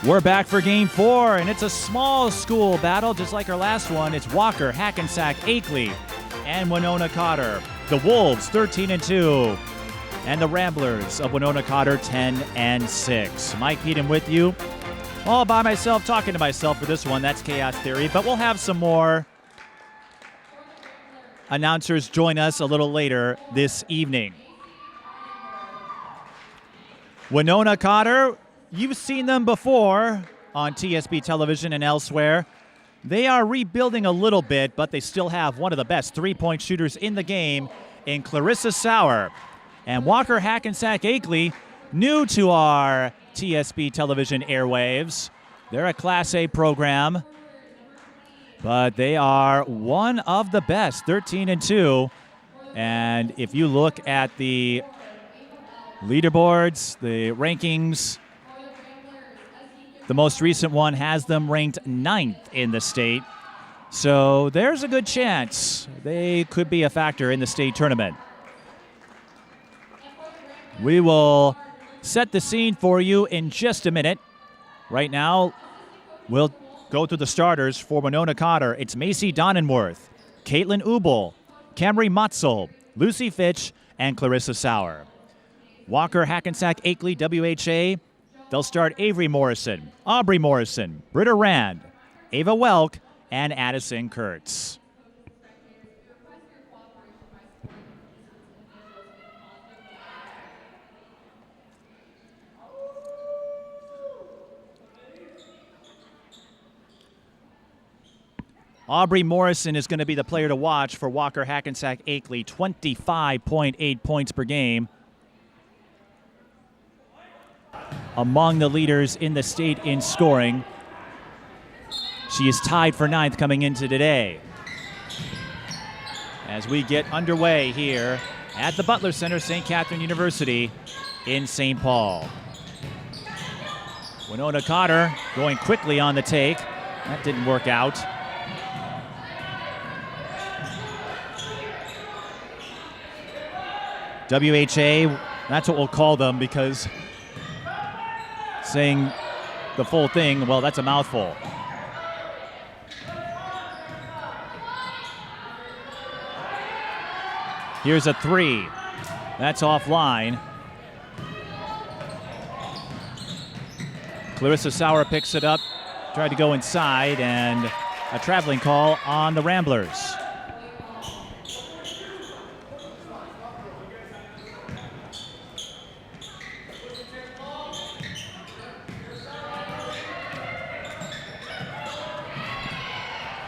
We're back for game 4, and it's a small school battle just like our last one. It's Walker-Hackensack-Akeley and Winona Cotter. The Wolves 13-2, and the Ramblers of Winona Cotter 10-6. Mike Heaton with you, all by myself, talking to myself for this one. That's Chaos Theory, but we'll have some more announcers join us a little later this evening. Winona Cotter, you've seen them before on TSB television and elsewhere. They are rebuilding a little bit, but they still have one of the best three-point shooters in the game in Clarissa Sauer. And Walker-Hackensack-Akeley, new to our TSB television airwaves. They're a Class A program, but they are one of the best, 13-2. And if you look at the leaderboards, the rankings, the most recent one has them ranked 9th in the state. So there's a good chance they could be a factor in the state tournament. We will set the scene for you in just a minute. Right now, we'll go through the starters for Winona Cotter. It's Macy Donenworth, Caitlin Ubel, Camry Motzel, Lucy Fitch, and Clarissa Sauer. Walker-Hackensack-Akeley, WHA, they'll start Aubrey Morrison, Aubrey Morrison, Britta Rand, Ava Welk, and Addison Kurtz. Aubrey Morrison is going to be the player to watch for Walker-Hackensack-Akeley, 25.8 points per game. Among the leaders in the state in scoring. She is tied for 9th coming into today. As we get underway here at the Butler Center, St. Catherine University in St. Paul. Winona Cotter going quickly on the take. That didn't work out. WHA, that's what we'll call them because saying the full thing, well, that's a mouthful. Here's a 3. That's offline. Clarissa Sauer picks it up, tried to go inside, and a traveling call on the Ramblers.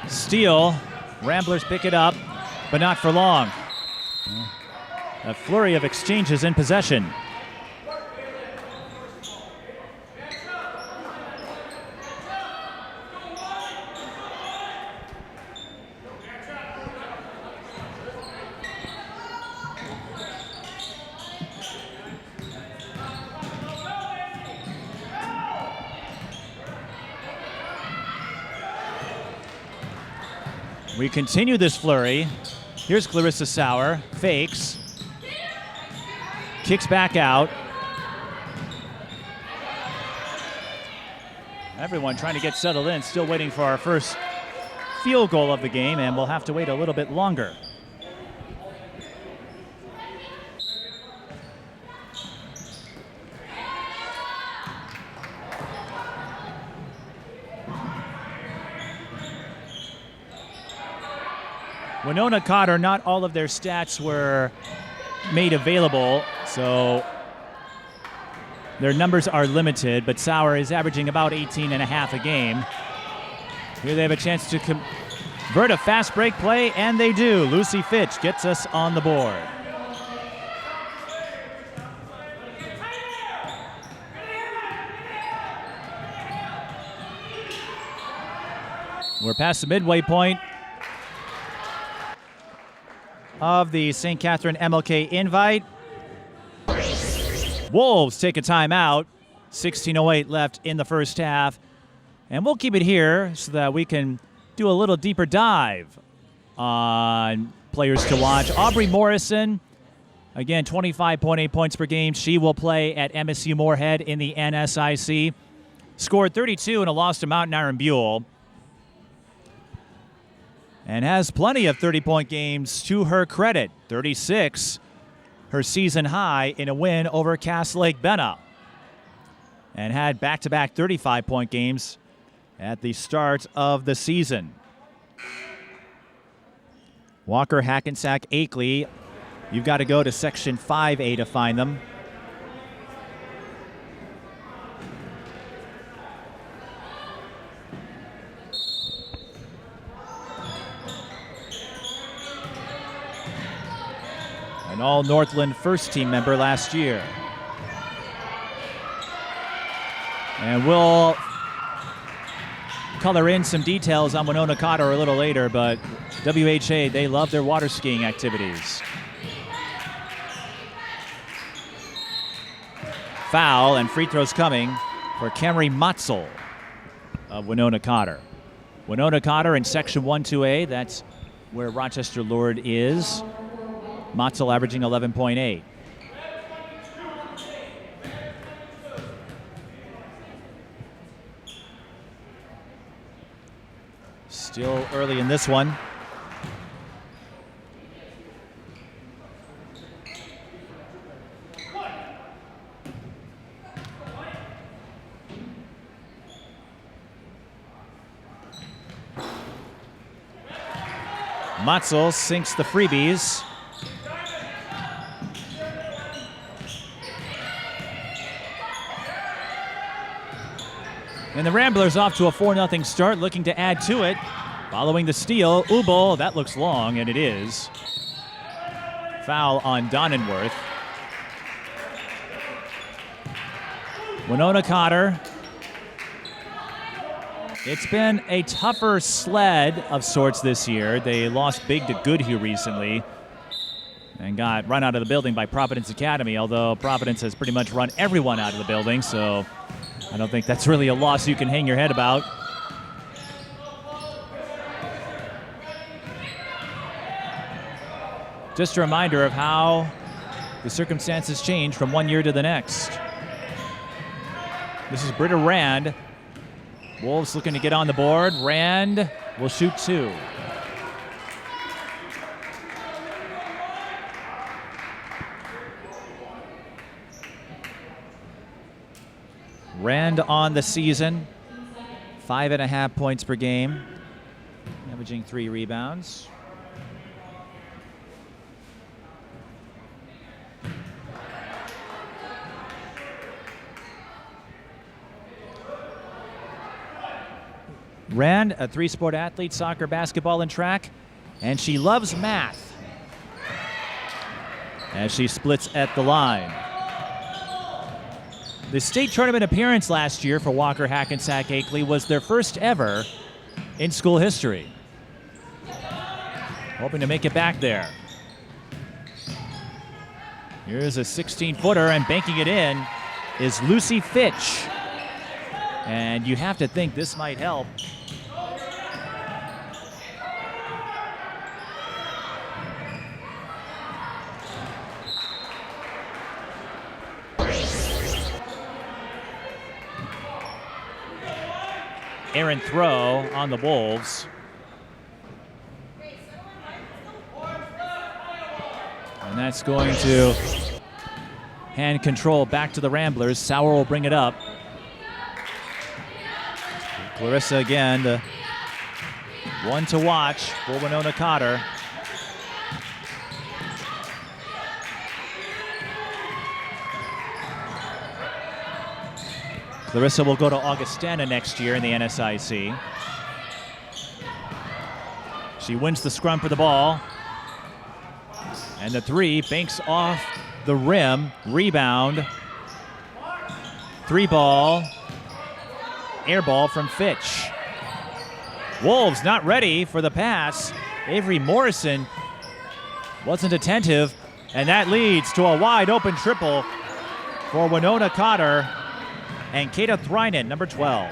Steal. Ramblers pick it up, but not for long. A flurry of exchanges in possession. We continue this flurry. Here's Clarissa Sauer, fakes, kicks back out. Everyone trying to get settled in, still waiting for our first field goal of the game, and we'll have to wait a little bit longer. Winona Cotter, not all of their stats were made available, so their numbers are limited, but Sauer is averaging about 18.5 a game. Here they have a chance to convert a fast break play, and they do. Lucy Fitch gets us on the board. We're past the midway point of the St. Catherine MLK invite. Wolves take a timeout. 16:08 left in the first half. And we'll keep it here so that we can do a little deeper dive on players to watch. Aubrey Morrison, again, 25.8 points per game. She will play at MSU-Moorhead in the NSIC. scored 32 in a loss to Mountain Iron Buell, and has plenty of 30-point games to her credit. 36, her season high in a win over Cass Lake Benna, and had back-to-back 35-point games at the start of the season. Walker-Hackensack-Akeley, you've got to go to Section 5A to find them. An all-Northland first-team member last year. And we'll color in some details on Winona Cotter a little later, but WHA, they love their water skiing activities. Foul, and free throws coming for Camry Matzel of Winona Cotter. Winona Cotter in Section 1-2A, that's where Rochester Lord is. Matzel averaging 11.8. Still early in this one. Matzel sinks the freebies. And the Ramblers off to a 4-0 start, looking to add to it. Following the steal, Ubel, that looks long, and it is. Foul on Donenworth. Winona Cotter. It's been a tougher sled of sorts this year. They lost big to Goodhue recently and got run out of the building by Providence Academy, although Providence has pretty much run everyone out of the building, so I don't think that's really a loss you can hang your head about. Just a reminder of how the circumstances change from one year to the next. This is Britta Rand. Wolves looking to get on the board. Rand will shoot 2. Rand on the season, 5.5 points per game, averaging 3 rebounds. Rand, a 3-sport athlete, soccer, basketball, and track, and she loves math as she splits at the line. The state tournament appearance last year for Walker-Hackensack-Akeley was their first ever in school history. Hoping to make it back there. Here's a 16-footer, and banking it in is Lucy Fitch. And you have to think this might help. Aaron Throw on the Wolves. And that's going to hand control back to the Ramblers. Sauer will bring it up. Clarissa again, the one to watch for Winona Cotter. Clarissa will go to Augustana next year in the NSIC. She wins the scrum for the ball. And the 3 banks off the rim. Rebound. 3-ball. Air ball from Fitch. Wolves not ready for the pass. Aubrey Morrison wasn't attentive. And that leads to a wide open triple for Winona Cotter. And Kata Thrynen, number 12.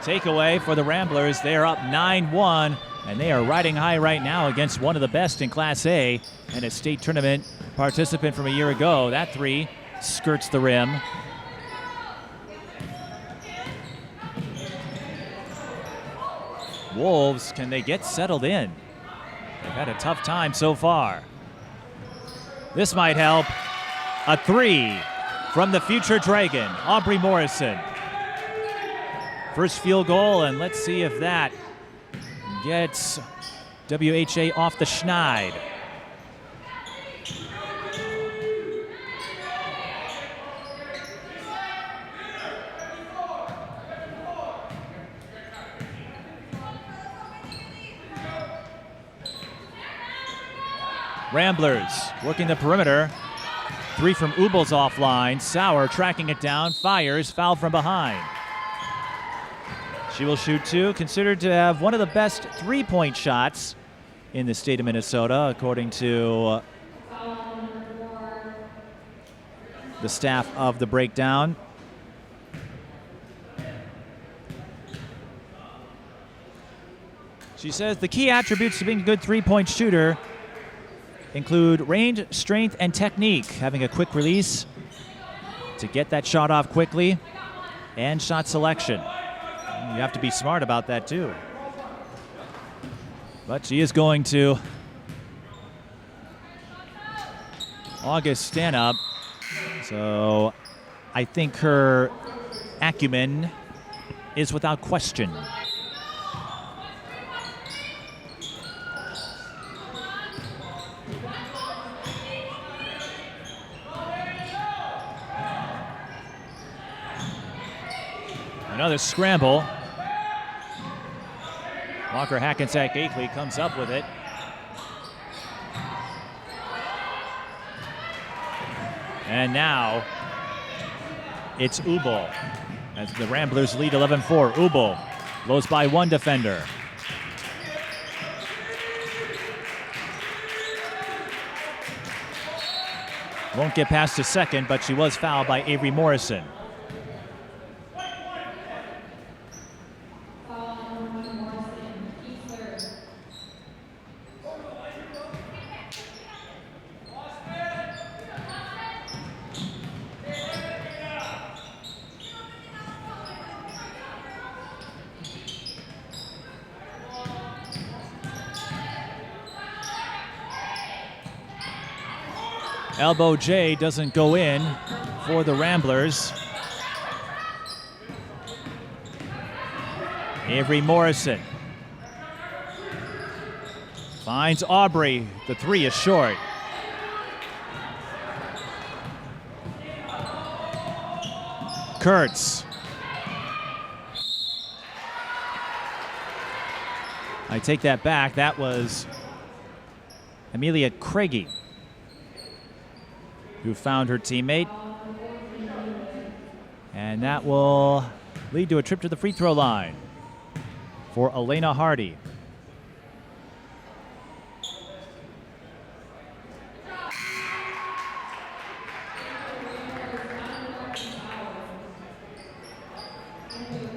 Takeaway for the Ramblers. They are up 9-1 And they are riding high right now against one of the best in Class A and a state tournament participant from a year ago. That three skirts the rim. Wolves, can they get settled in? They've had a tough time so far. This might help. A three from the future Dragon, Aubrey Morrison. First field goal, and let's see if that gets WHA off the schneid. Ramblers working the perimeter. Three from Ubel's offline. Sauer tracking it down, fires, foul from behind. She will shoot two, considered to have one of the best three-point shots in the state of Minnesota, according to the staff of the Breakdown. She says the key attributes to being a good three-point shooter include range, strength, and technique. Having a quick release to get that shot off quickly, and shot selection. You have to be smart about that too. But she is going to Augustana, so I think her acumen is without question. Another scramble. Walker-Hackensack-Akeley comes up with it. And now it's Ubel as the Ramblers lead 11-4. Ubel blows by one defender. Won't get past the second, but she was fouled by Aubrey Morrison. Elbow J doesn't go in for the Ramblers. Aubrey Morrison finds Aubrey. The three is short. Kurtz. I take that back. That was Amelia Craigie who found her teammate. And that will lead to a trip to the free throw line for Elena Hardy.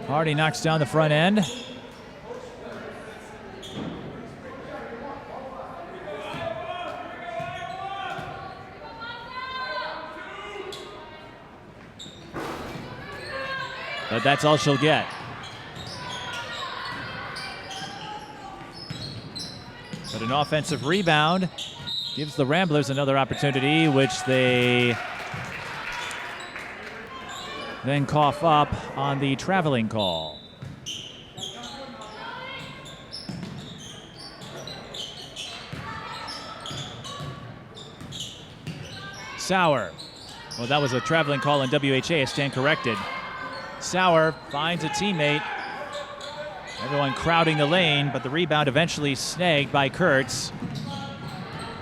Hardy knocks down the front end. But that's all she'll get. But an offensive rebound gives the Ramblers another opportunity, which they then cough up on the traveling call. Sauer. Well, that was a traveling call in WHA. I stand corrected. Sauer finds a teammate. Everyone crowding the lane, but the rebound eventually snagged by Kurtz.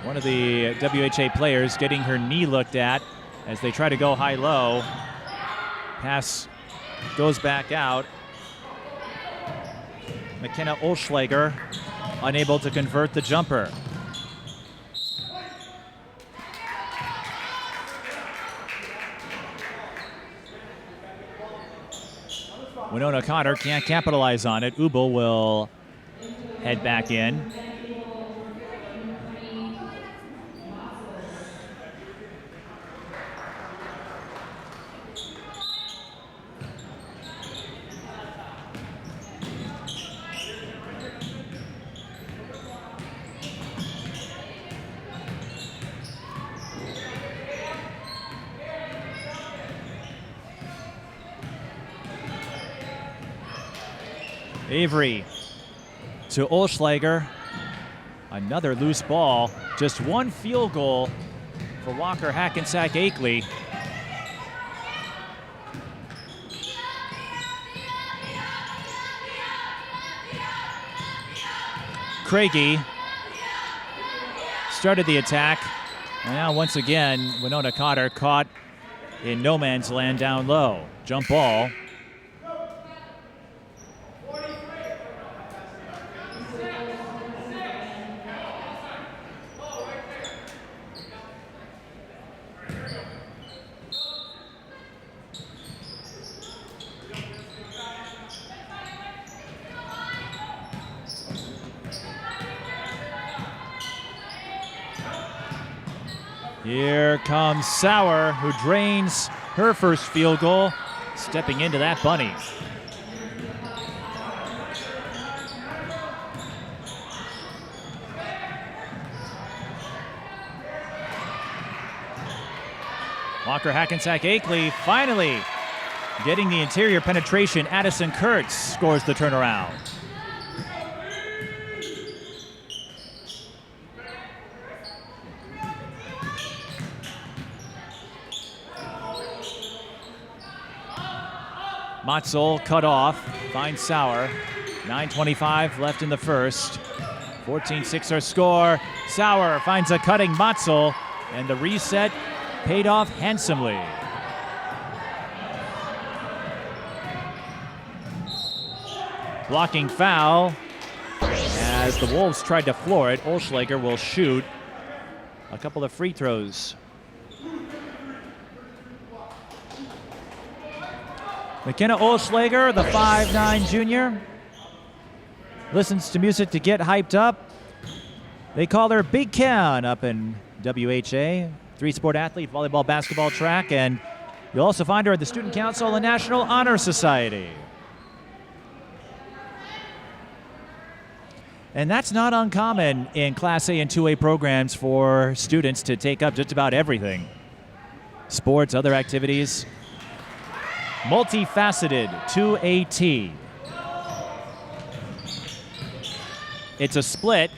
One of the WHA players getting her knee looked at as they try to go high-low. Pass goes back out. McKenna Olschlager unable to convert the jumper. Winona Cotter can't capitalize on it. Ubel will head back in. Avery to Olschlager. Another loose ball. Just one field goal for Walker-Hackensack-Akeley. Craigie started the attack. And now once again, Winona Cotter caught in no man's land down low. Jump ball. Here comes Sauer, who drains her first field goal, stepping into that bunny. Walker-Hackensack-Akeley finally getting the interior penetration. Addison Kurtz scores the turnaround. Matzel cut off, finds Sauer. 9:25 left in the first. 14-6 our score. Sauer finds a cutting Matzel, and the reset paid off handsomely. Blocking foul. As the Wolves tried to floor it, Olschlager will shoot a couple of free throws. McKenna Olschlager, the 5'9" junior, listens to music to get hyped up. They call her Big Ken up in WHA. Three-sport athlete, volleyball, basketball, track, and you'll also find her at the Student Council and National Honor Society. And that's not uncommon in Class A and 2A programs for students to take up just about everything. Sports, other activities. Multifaceted 2AT. It's a split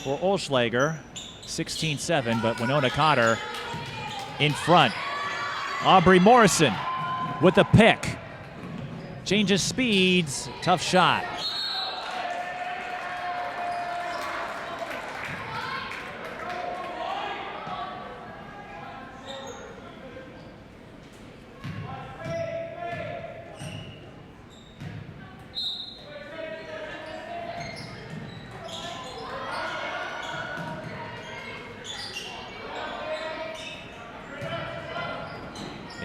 for Olschlager, 16-7, but Winona Cotter in front. Aubrey Morrison with the pick. Changes speeds, tough shot.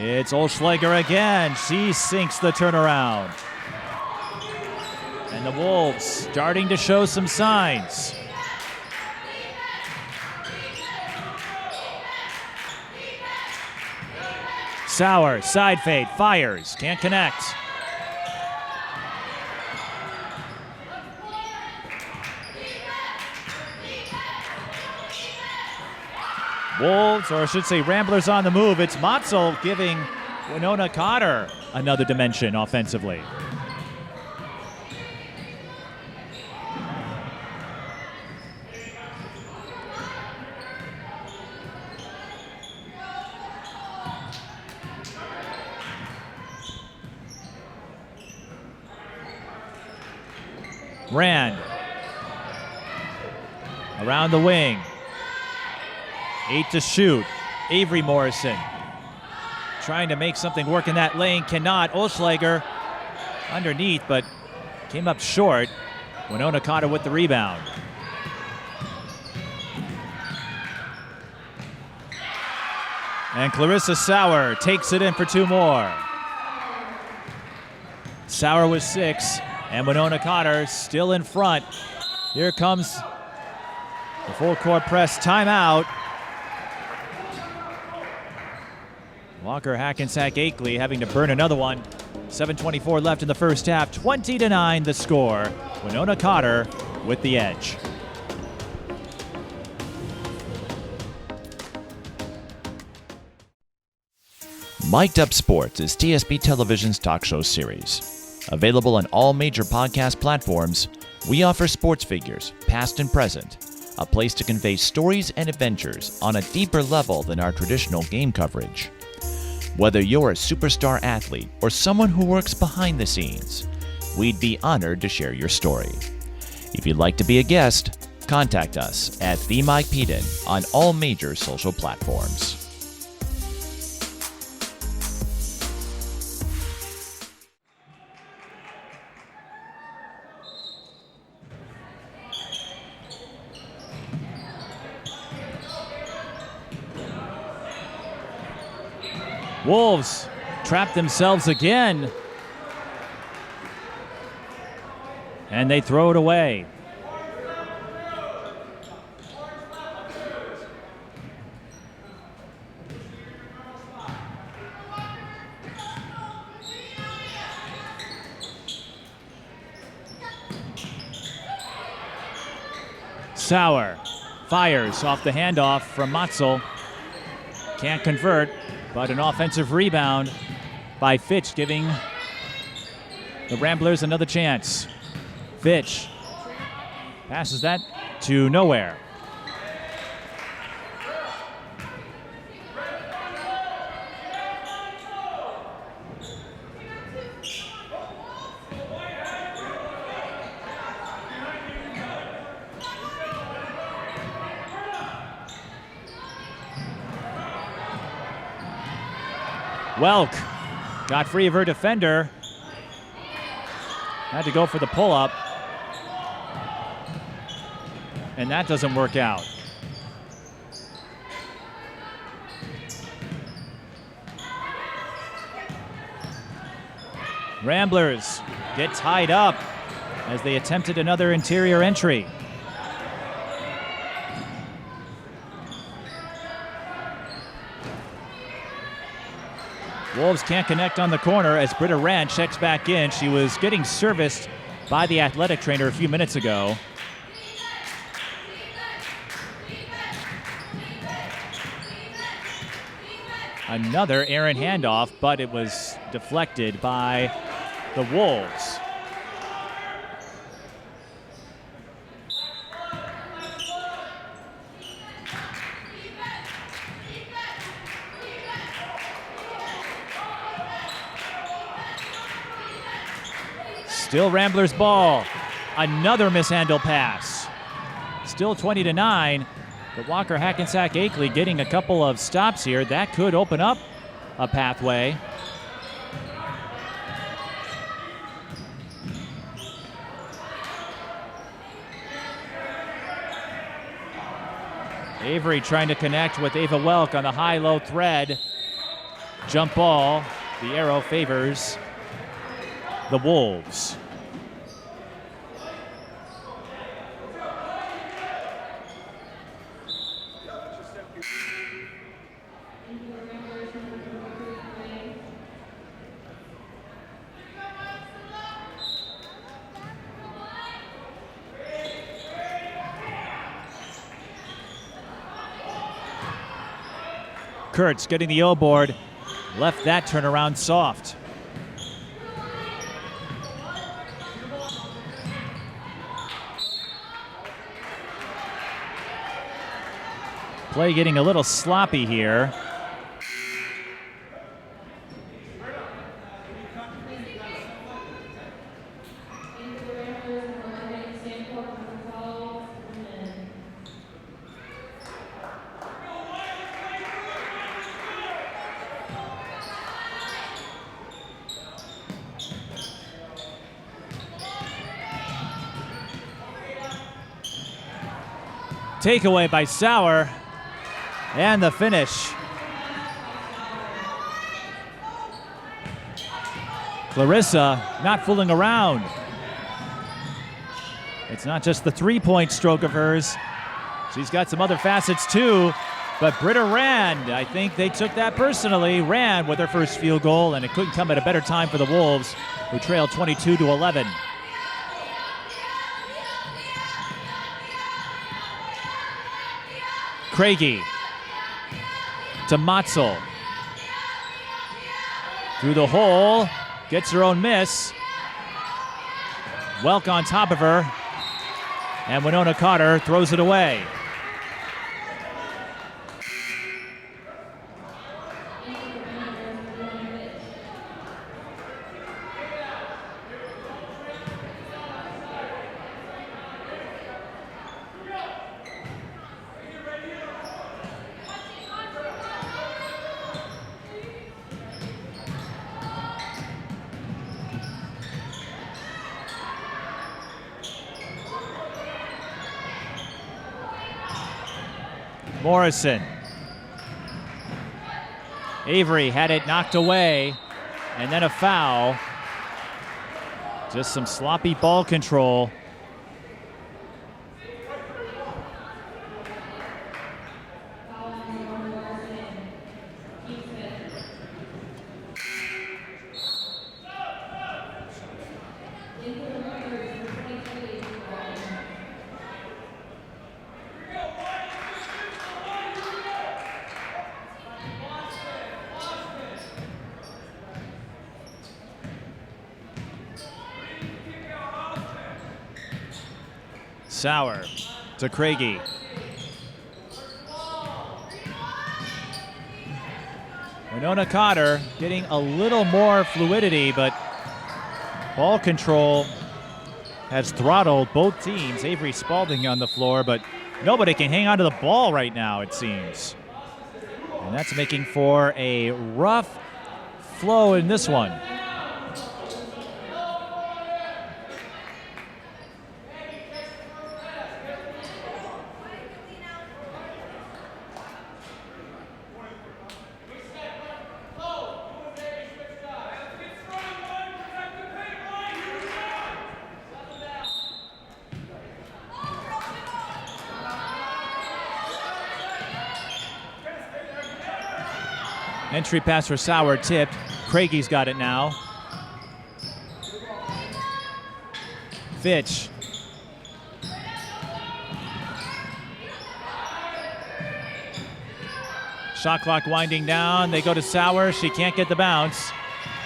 It's Olschlager again. She sinks the turnaround. And the Wolves starting to show some signs. Sauer, side fade, fires, can't connect. Wolves, or I should say Ramblers on the move. It's Matzel giving Winona Cotter another dimension offensively. Rand around the wing. 8 to shoot. Avery Morrison trying to make something work in that lane. Cannot. Olschlager underneath, but came up short. Winona Cotter with the rebound. And Clarissa Sauer takes it in for two more. Sauer with 6. And Winona Cotter still in front. Here comes the full court press timeout. Walker-Hackensack-Akeley having to burn another one. 7:24 left in the first half. 20-9 the score. Winona Cotter with the edge. Mic'd Up Sports is TSB Television's talk show series. Available on all major podcast platforms, we offer sports figures, past and present, a place to convey stories and adventures on a deeper level than our traditional game coverage. Whether you're a superstar athlete or someone who works behind the scenes, we'd be honored to share your story. If you'd like to be a guest, contact us at The Mike Peden on all major social platforms. Wolves trap themselves again. And they throw it away. Sauer fires off the handoff from Matzel. Can't convert. But an offensive rebound by Fitch, giving the Ramblers another chance. Fitch passes that to nowhere. Welk got free of her defender. Had to go for the pull-up. And that doesn't work out. Ramblers get tied up as they attempted another interior entry. Wolves can't connect on the corner as Britta Rand checks back in. She was getting serviced by the athletic trainer a few minutes ago. Another errant handoff, but it was deflected by the Wolves. Still Ramblers ball. Another mishandled pass. Still 20-9. But Walker-Hackensack-Akeley getting a couple of stops here. That could open up a pathway. Avery trying to connect with Ava Welk on the high-low thread. Jump ball. The arrow favors the Wolves. Kurtz getting the O board, left that turnaround soft. Play getting a little sloppy here. Takeaway by Sauer, and the finish. Clarissa not fooling around. It's not just the three-point stroke of hers. She's got some other facets too. But Britta Rand, I think they took that personally. Rand with her first field goal, and it couldn't come at a better time for the Wolves, who trailed 22-11. Craigie to Matzel. Through the hole, gets her own miss. Welk on top of her, and Winona Cotter throws it away. Morrison. Avery had it knocked away, and then a foul. Just some sloppy ball control. Sauer to Craigie. Winona Cotter getting a little more fluidity, but ball control has throttled both teams. Avery Spalding on the floor, but nobody can hang on to the ball right now, it seems. And that's making for a rough flow in this one. Entry pass for Sauer tipped. Craigie's got it now. Fitch. Shot clock winding down. They go to Sauer. She can't get the bounce.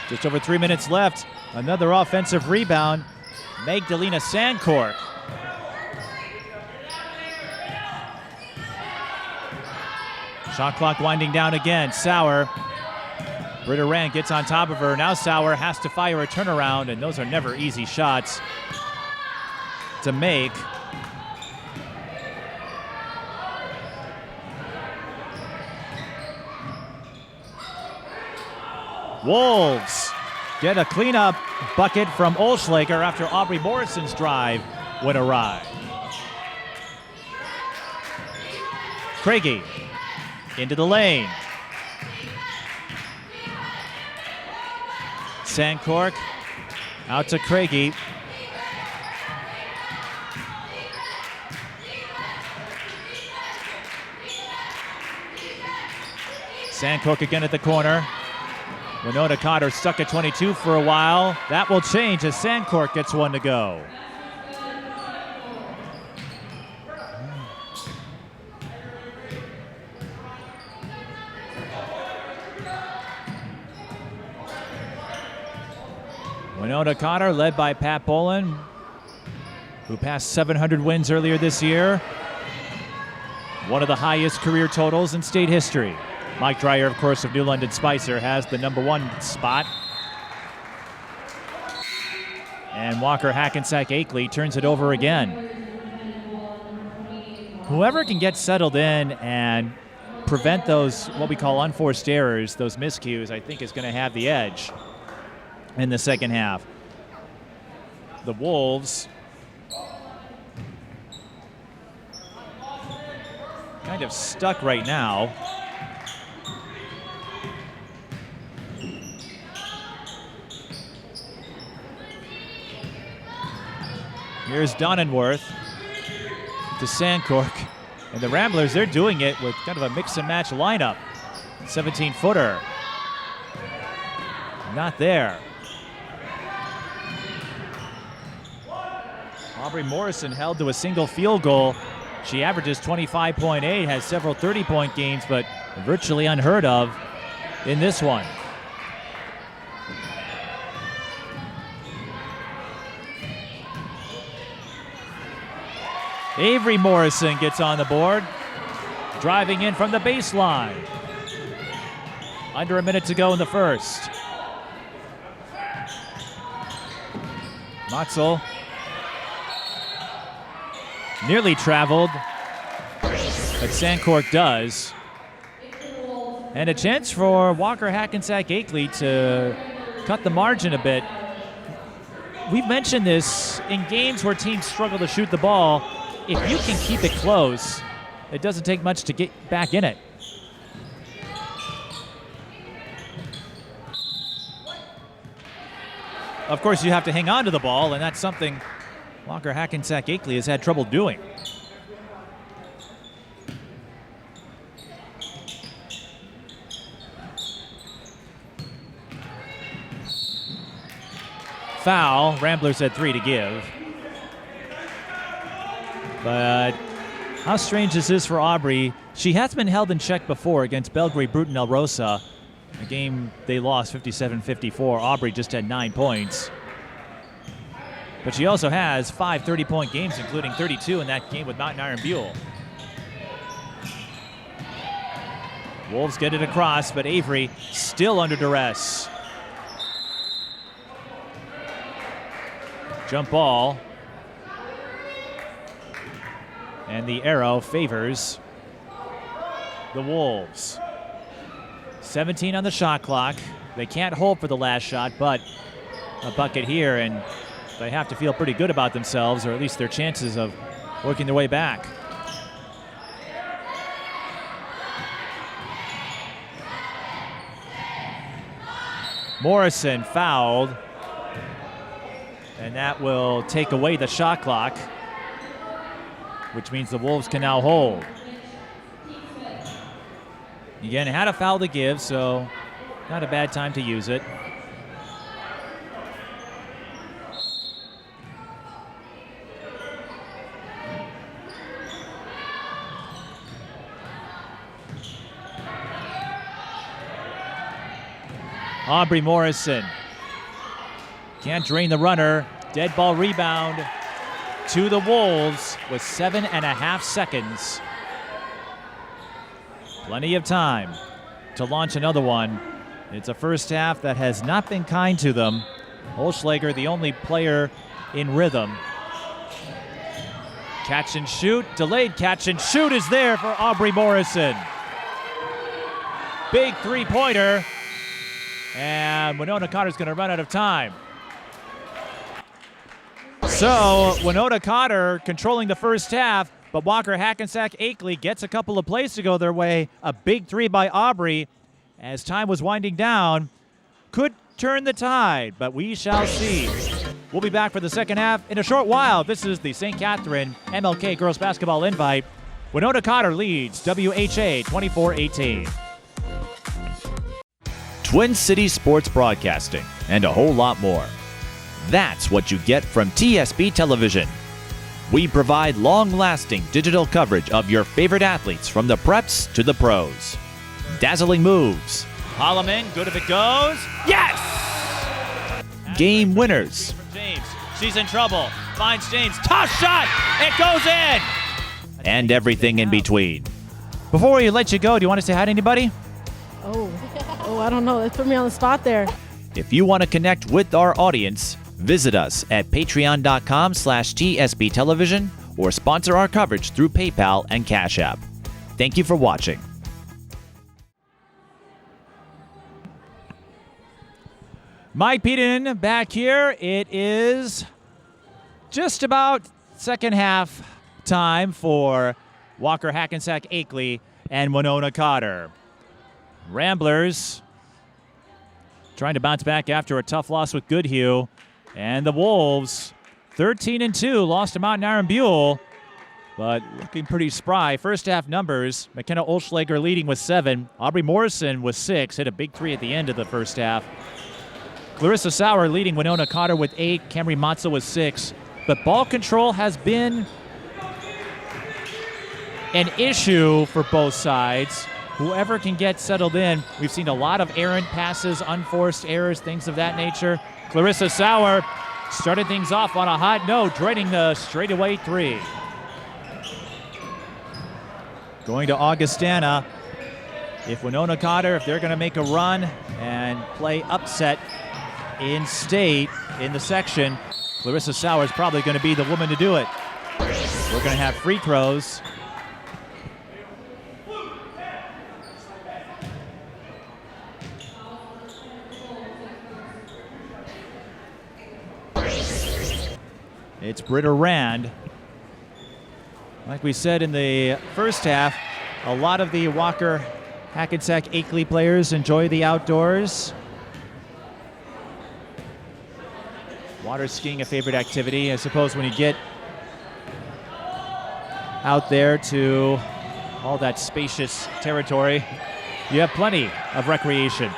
Just over 3 minutes left. Another offensive rebound. Magdalena Sandcork. Shot clock winding down again. Sauer. Britta Rand gets on top of her. Now Sauer has to fire a turnaround, and those are never easy shots to make. Wolves get a cleanup bucket from Olschlager after Aubrey Morrison's drive went awry. Craigie into the lane. Sandcork out to Craigie. Sandcork again at the corner. Winona Cotter stuck at 22 for a while. That will change as Sandcork gets one to go. Winona Cotter led by Pat Bolin, who passed 700 wins earlier this year. One of the highest career totals in state history. Mike Dreyer, of course, of New London Spicer, has the #1 spot. And Walker-Hackensack-Akeley turns it over again. Whoever can get settled in and prevent those, what we call unforced errors, those miscues, I think is going to have the edge in the second half. The Wolves kind of stuck right now. Here's Donenworth to Sandcork. And the Ramblers, they're doing it with kind of a mix-and-match lineup. 17-footer. Not there. Aubrey Morrison held to a single field goal. She averages 25.8, has several 30-point games, but virtually unheard of in this one. Aubrey Morrison gets on the board, driving in from the baseline. Under a minute to go in the first. Matzel nearly traveled, but Sandcork does. And a chance for Walker-Hackensack-Akeley to cut the margin a bit. We've mentioned this in games where teams struggle to shoot the ball. If you can keep it close, it doesn't take much to get back in it. Of course, you have to hang on to the ball, and that's something Walker-Hackensack-Akeley has had trouble doing. Foul. Ramblers had 3 to give. But how strange is this for Aubrey? She has been held in check before against Belgrade Bruton El Rosa, a game they lost 57-54. Aubrey just had 9 points. But she also has 5 30-point games, including 32 in that game with Mountain Iron Buell. Wolves get it across, but Avery still under duress. Jump ball. And the arrow favors the Wolves. 17 on the shot clock. They can't hold for the last shot, but a bucket here, and they have to feel pretty good about themselves, or at least their chances of working their way back. Morrison fouled, and that will take away the shot clock, which means the Wolves can now hold. Again, had a foul to give, so not a bad time to use it. Aubrey Morrison can't drain the runner. Dead ball rebound to the Wolves with 7.5 seconds. Plenty of time to launch another one. It's a first half that has not been kind to them. Holschlager, the only player in rhythm. Catch and shoot, delayed catch and shoot is there for Aubrey Morrison. Big three-pointer, and Winona Cotter's going to run out of time. So Winona Cotter controlling the first half, but Walker-Hackensack-Akeley gets a couple of plays to go their way. A big three by Aubrey as time was winding down. Could turn the tide, but we shall see. We'll be back for the second half in a short while. This is the St. Catherine MLK Girls Basketball Invite. Winona Cotter leads WHA 24-18. Twin Cities Sports Broadcasting, and a whole lot more. That's what you get from TSB Television. We provide long-lasting digital coverage of your favorite athletes from the preps to the pros. Dazzling moves. Holloman, good if it goes. Yes! Game winners. From James. She's in trouble. Finds James. Tough shot! It goes in! And everything in between. Before we let you go, do you want to say hi to anybody? Oh, I don't know. That put me on the spot there. If you want to connect with our audience, visit us at patreon.com/TSB Television or sponsor our coverage through PayPal and Cash App. Thank you for watching. Mike Peden back here. It is just about second half time for Walker-Hackensack-Akeley and Winona Cotter. Ramblers trying to bounce back after a tough loss with Goodhue. And the Wolves 13-2, lost to Mountain Iron Buell, but looking pretty spry. First half numbers, McKenna Olschlager leading with 7. Aubrey Morrison with 6, hit a big 3 at the end of the first half. Clarissa Sauer leading Winona Cotter with 8, Camry Matzo with 6. But ball control has been an issue for both sides. Whoever can get settled in. We've seen a lot of errant passes, unforced errors, things of that nature. Clarissa Sauer started things off on a hot note, draining the straightaway 3. Going to Augustana. If Winona Cotter, if they're going to make a run and play upset in state in the section, Clarissa Sauer is probably going to be the woman to do it. We're going to have free throws. It's Britta Rand. Like we said in the first half, a lot of the Walker-Hackensack-Akeley players enjoy the outdoors. Water skiing a favorite activity. I suppose when you get out there to all that spacious territory, you have plenty of recreation.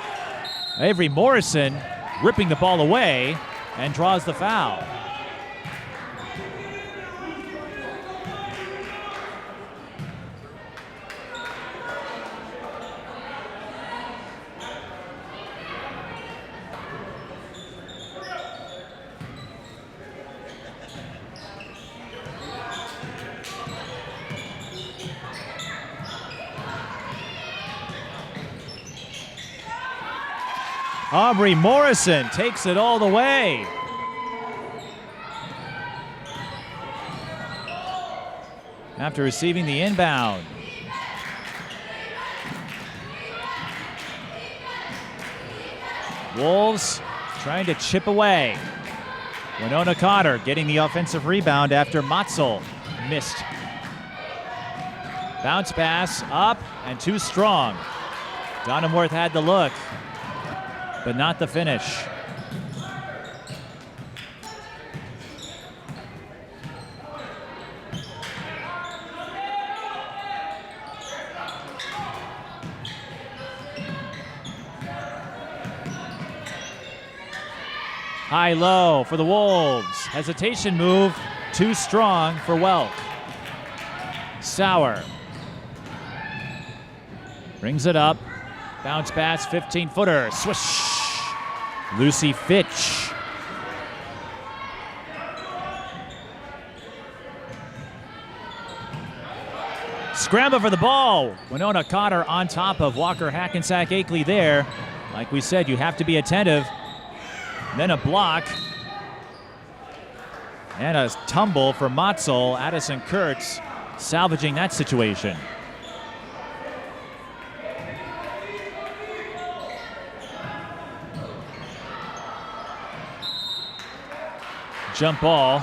Aubrey Morrison ripping the ball away and draws the foul. Aubrey Morrison takes it all the way. After receiving the inbound. Wolves trying to chip away. Winona Cotter getting the offensive rebound after Matzel missed. Bounce pass up and too strong. Donenworth had the look, but not the finish. High-low for the Wolves. Hesitation move, too strong for Welk. Sauer brings it up. Bounce pass, 15-footer, swish. Lucy Fitch. Scramble for the ball. Winona Cotter on top of Walker-Hackensack-Akeley there. Like we said, you have to be attentive. Then a block. And a tumble for Matzel. Addison Kurtz salvaging that situation. Jump ball.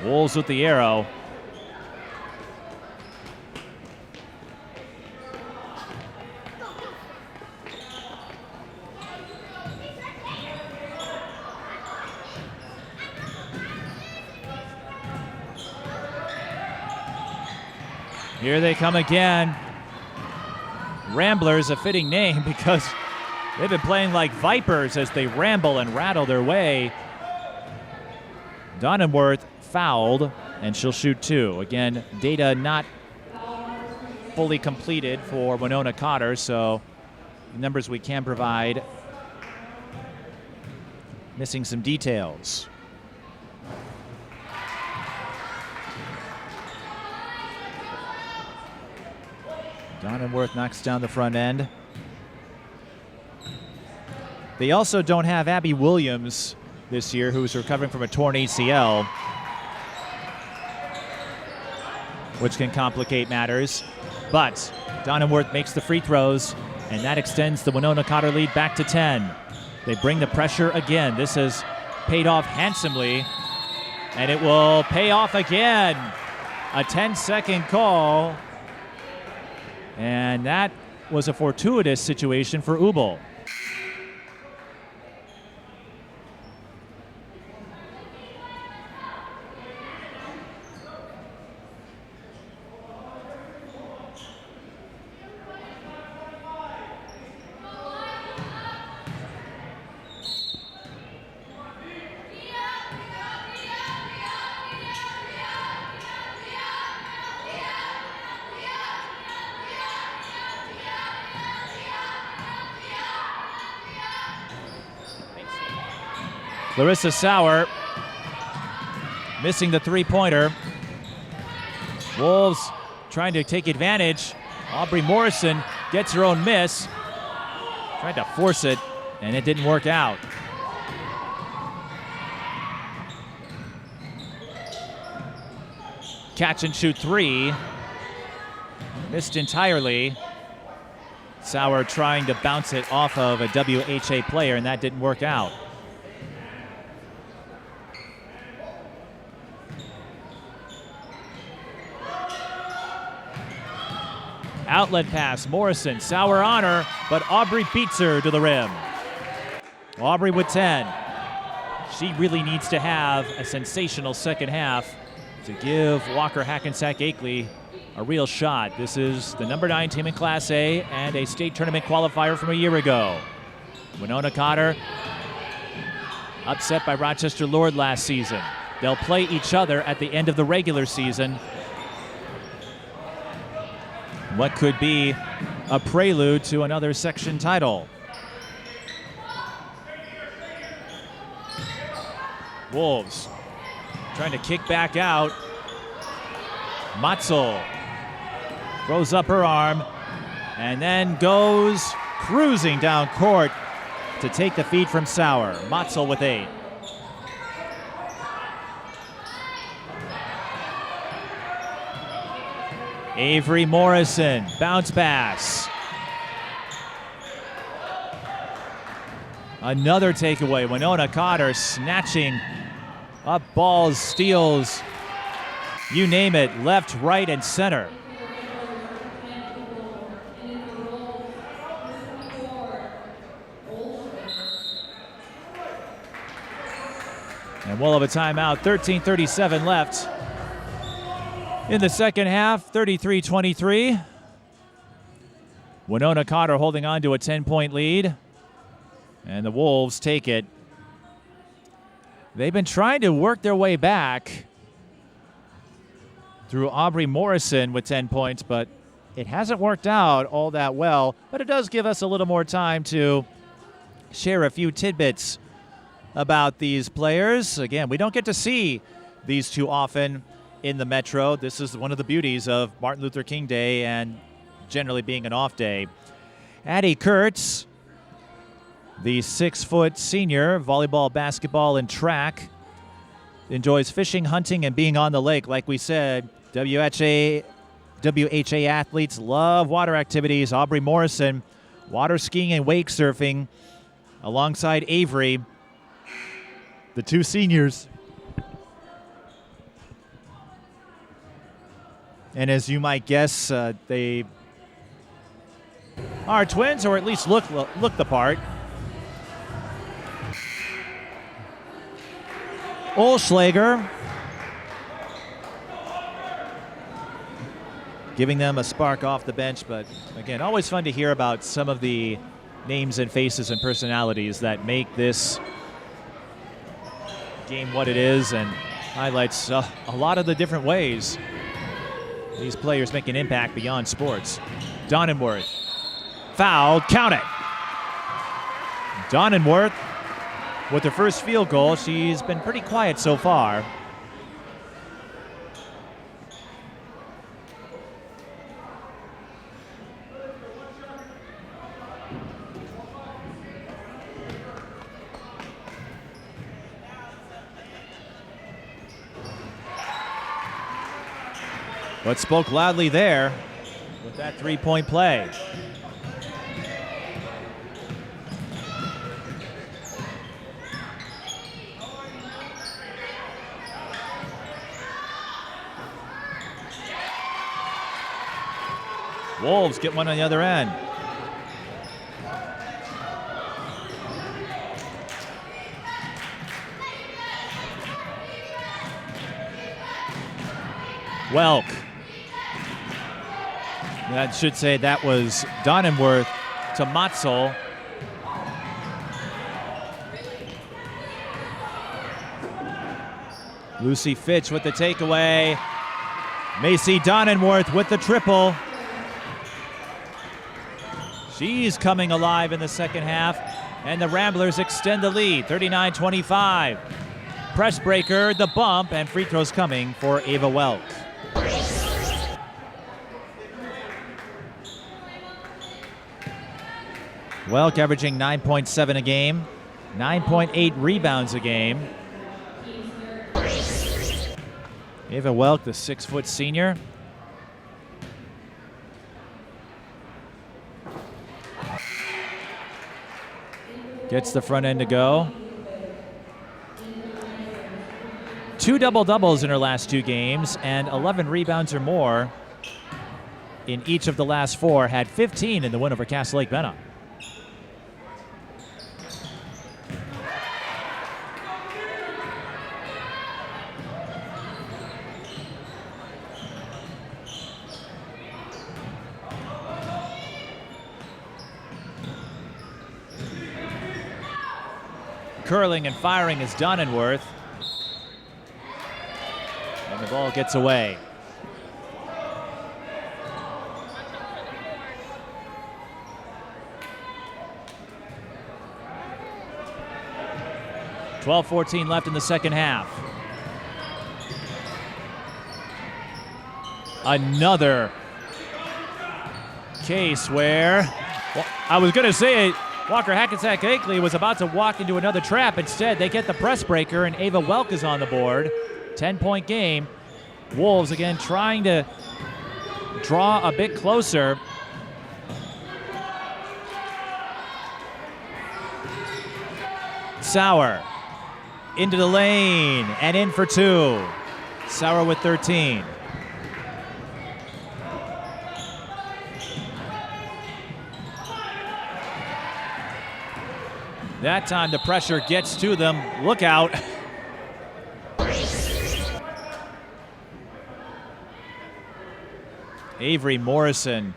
Wolves with the arrow. Here they come again. Ramblers, a fitting name because they've been playing like vipers as they ramble and rattle their way. Donenworth fouled, and she'll shoot 2. Again, data not fully completed for Winona Cotter, so the numbers we can provide missing some details. Donenworth knocks down the front end. They also don't have Abby Williams this year, who's recovering from a torn ACL, which can complicate matters. But Donenworth makes the free throws, and that extends the Winona Cotter lead back to 10. They bring the pressure again. This has paid off handsomely, and it will pay off again. A 10-second call, and that was a fortuitous situation for Ubel. Clarissa Sauer missing the three-pointer. Wolves trying to take advantage. Aubrey Morrison gets her own miss. Tried to force it, and it didn't work out. Catch and shoot three. Missed entirely. Sauer trying to bounce it off of a WHA player, and that didn't work out. Outlet pass, Morrison, Sauer on her, but Aubrey beats her to the rim. Aubrey with 10. She really needs to have a sensational second half to give Walker-Hackensack-Akeley a real shot. This is the number 9 team in Class A and a state tournament qualifier from a year ago. Winona Cotter upset by Rochester Lord last season. They'll play each other at the end of the regular season. What could be a prelude to another section title. Wolves trying to kick back out. Matzel throws up her arm and then goes cruising down court to take the feed from Sauer. Matzel with 8. Aubrey Morrison, bounce pass. Another takeaway. Winona Cotter snatching up balls, steals, you name it, left, right, and center. And we'll have a timeout, 13:37 left. In the second half, 33-23. Winona Cotter holding on to a 10-point lead. And the Wolves take it. They've been trying to work their way back through Aubrey Morrison with 10 points, but it hasn't worked out all that well. But it does give us a little more time to share a few tidbits about these players. Again, we don't get to see these too often in the Metro. This is one of the beauties of Martin Luther King Day and generally being an off day. Addie Kurtz, the 6-foot senior, volleyball, basketball, and track, enjoys fishing, hunting, and being on the lake. Like we said, WHA athletes love water activities. Aubrey Morrison, water skiing and wake surfing, alongside Avery, the two seniors. And as you might guess, they are twins, or at least look the part. Olschlager giving them a spark off the bench, but again, always fun to hear about some of the names and faces and personalities that make this game what it is, and highlights a lot of the different ways these players make an impact beyond sports. Donenworth, foul, count it. Donenworth with her first field goal. She's been pretty quiet so far. But spoke loudly there with that three-point play. Wolves get one on the other end. Welk. That should say that was Donenworth to Matzel. Lucy Fitch with the takeaway. Macy Donenworth with the triple. She's coming alive in the second half, and the Ramblers extend the lead, 39-25. Press breaker, the bump, and free throws coming for Ava Welk. Welk averaging 9.7 a game, 9.8 rebounds a game. Ava Welk, the 6-foot senior. Gets the front end to go. 2 double-doubles in her last 2 games and 11 rebounds or more in each of the last 4. Had 15 in the win over Castle Lake Benham. Curling and firing is Donenworth. And the ball gets away. .14 left in the second half. Another case where, well, I was going to say it, Walker-Hackensack-Akeley was about to walk into another trap. Instead, they get the press breaker, and Ava Welk is on the board. 10-point game. Wolves again trying to draw a bit closer. Sauer into the lane and in for 2. Sauer with 13. That time the pressure gets to them. Look out. Aubrey Morrison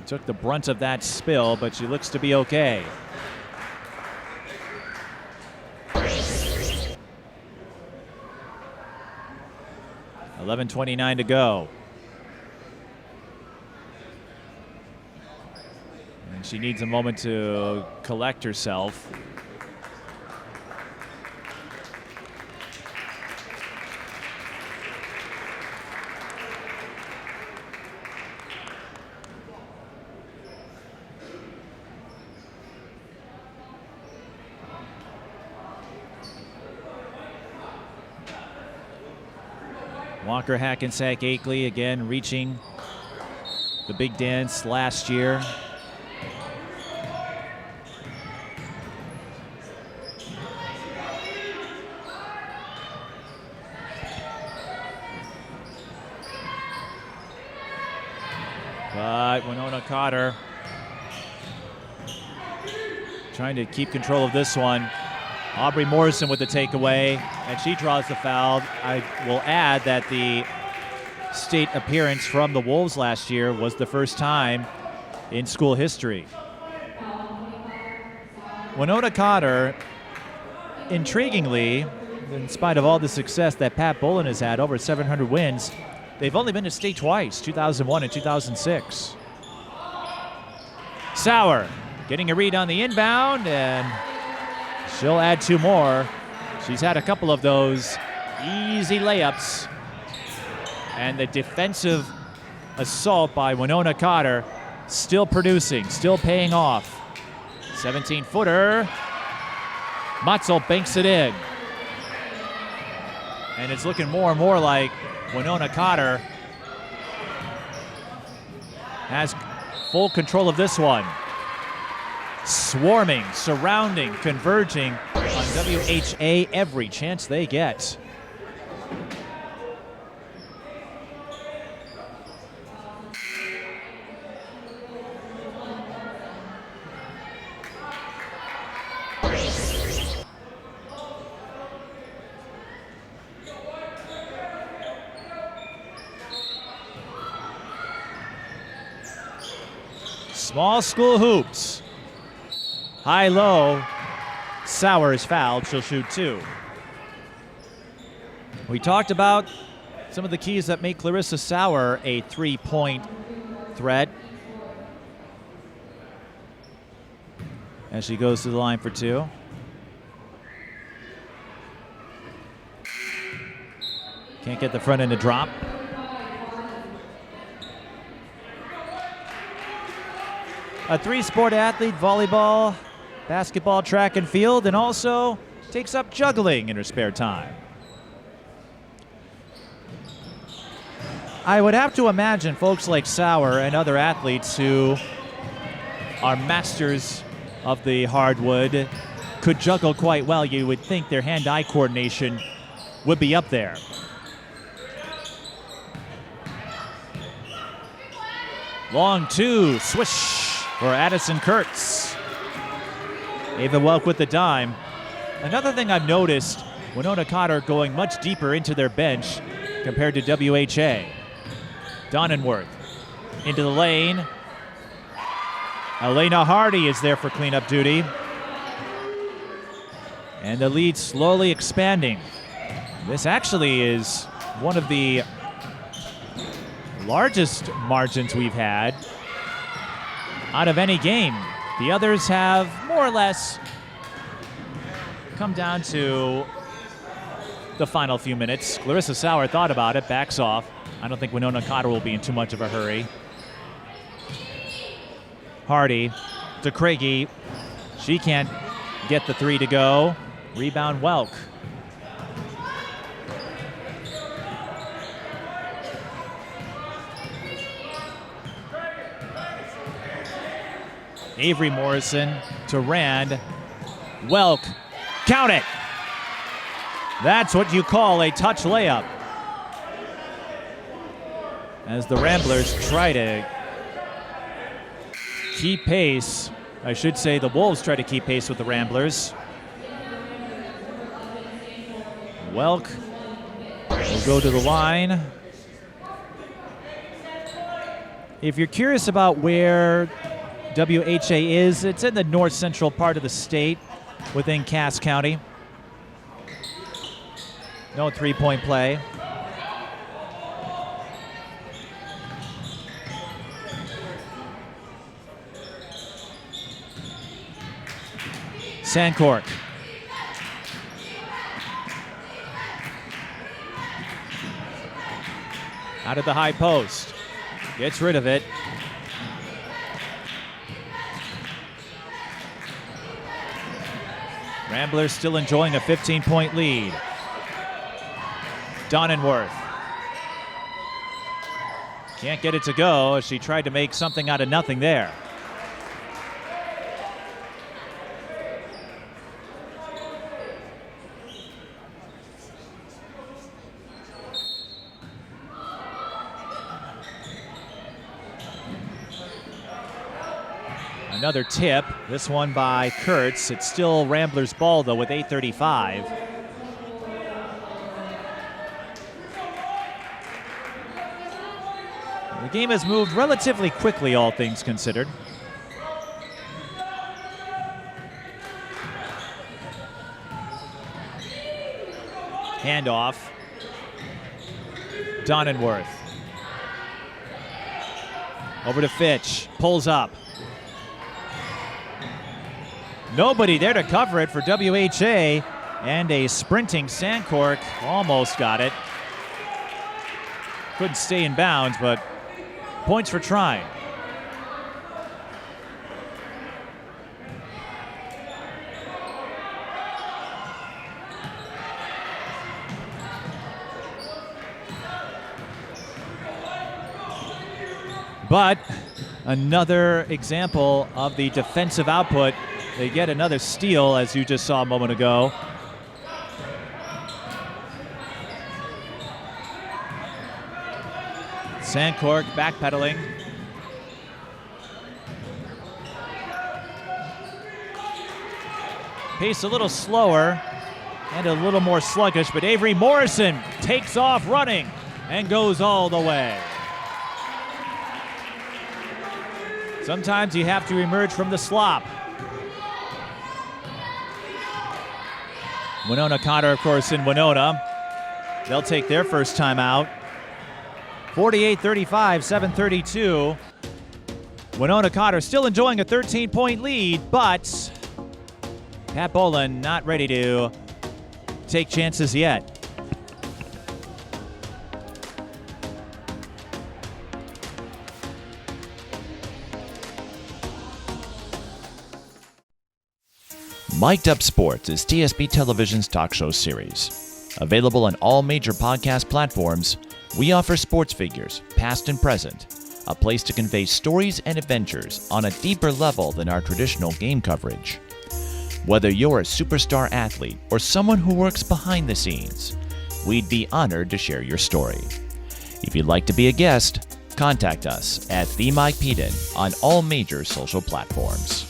took the brunt of that spill, but she looks to be okay. .29 to go. And she needs a moment to collect herself. Walker-Hackensack-Akeley again reaching the big dance last year. But Winona Cotter trying to keep control of this one. Aubrey Morrison with the takeaway, and she draws the foul. I will add that the state appearance from the Wolves last year was the first time in school history. Winona Cotter, intriguingly, in spite of all the success that Pat Bolin has had, over 700 wins, they've only been to state twice, 2001 and 2006. Sauer getting a read on the inbound, and she'll add 2 more. She's had a couple of those easy layups. And the defensive assault by Winona Cotter still producing, still paying off. 17-footer. Matzel banks it in. And it's looking more and more like Winona Cotter has full control of this one. Swarming, surrounding, converging on WHA every chance they get. Small school hoops. High-low. Sauer is fouled. She'll shoot 2. We talked about some of the keys that make Clarissa Sauer a 3-point threat. as she goes to the line for two. Can't get the front end to drop. A three-sport athlete, volleyball, basketball, track and field, and also takes up juggling in her spare time. I would have to imagine folks like Sauer and other athletes who are masters of the hardwood could juggle quite well. You would think their hand-eye coordination would be up there. Long two, swish for Addison Kurtz. Ava Welk with the dime. Another thing I've noticed, Winona Cotter going much deeper into their bench compared to WHA. Donenworth into the lane. Elena Hardy is there for cleanup duty. And the lead slowly expanding. This actually is one of the largest margins we've had out of any game. The others have more or less come down to the final few minutes. Clarissa Sauer thought about it, backs off. I don't think Winona Cotter will be in too much of a hurry. Hardy to Craigie. She can't get the three to go. Rebound Welk. Aubrey Morrison to Rand. Welk, count it. That's what you call a touch layup. As the Ramblers try to keep pace. I should say the Wolves try to keep pace with the Ramblers. Welk will go to the line. If you're curious about where WHA is, it's in the north central part of the state within Cass County. No three-point play. Sandcork. Out of the high post. Gets rid of it. Ramblers still enjoying a 15-point lead. Donenworth. Can't get it to go as she tried to make something out of nothing there. Another tip, this one by Kurtz. It's still Ramblers ball though with 8:35. The game has moved relatively quickly, all things considered. Handoff. Donenworth. Over to Fitch, pulls up. Nobody there to cover it for WHA, and a sprinting Sandcork almost got it. Couldn't stay in bounds, but points for trying. But another example of the defensive output. They get another steal, as you just saw a moment ago. Sandcork backpedaling. Pace a little slower and a little more sluggish, but Aubrey Morrison takes off running and goes all the way. Sometimes you have to emerge from the slop. Winona Cotter, of course, in Winona. They'll take their first time out. 48-35, 7:32. Winona Cotter still enjoying a 13-point lead, but Pat Boland not ready to take chances yet. Mic'd Up Sports is TSP Television's talk show series. Available on all major podcast platforms, we offer sports figures, past and present, a place to convey stories and adventures on a deeper level than our traditional game coverage. Whether you're a superstar athlete or someone who works behind the scenes, we'd be honored to share your story. If you'd like to be a guest, contact us at The Mike Peden on all major social platforms.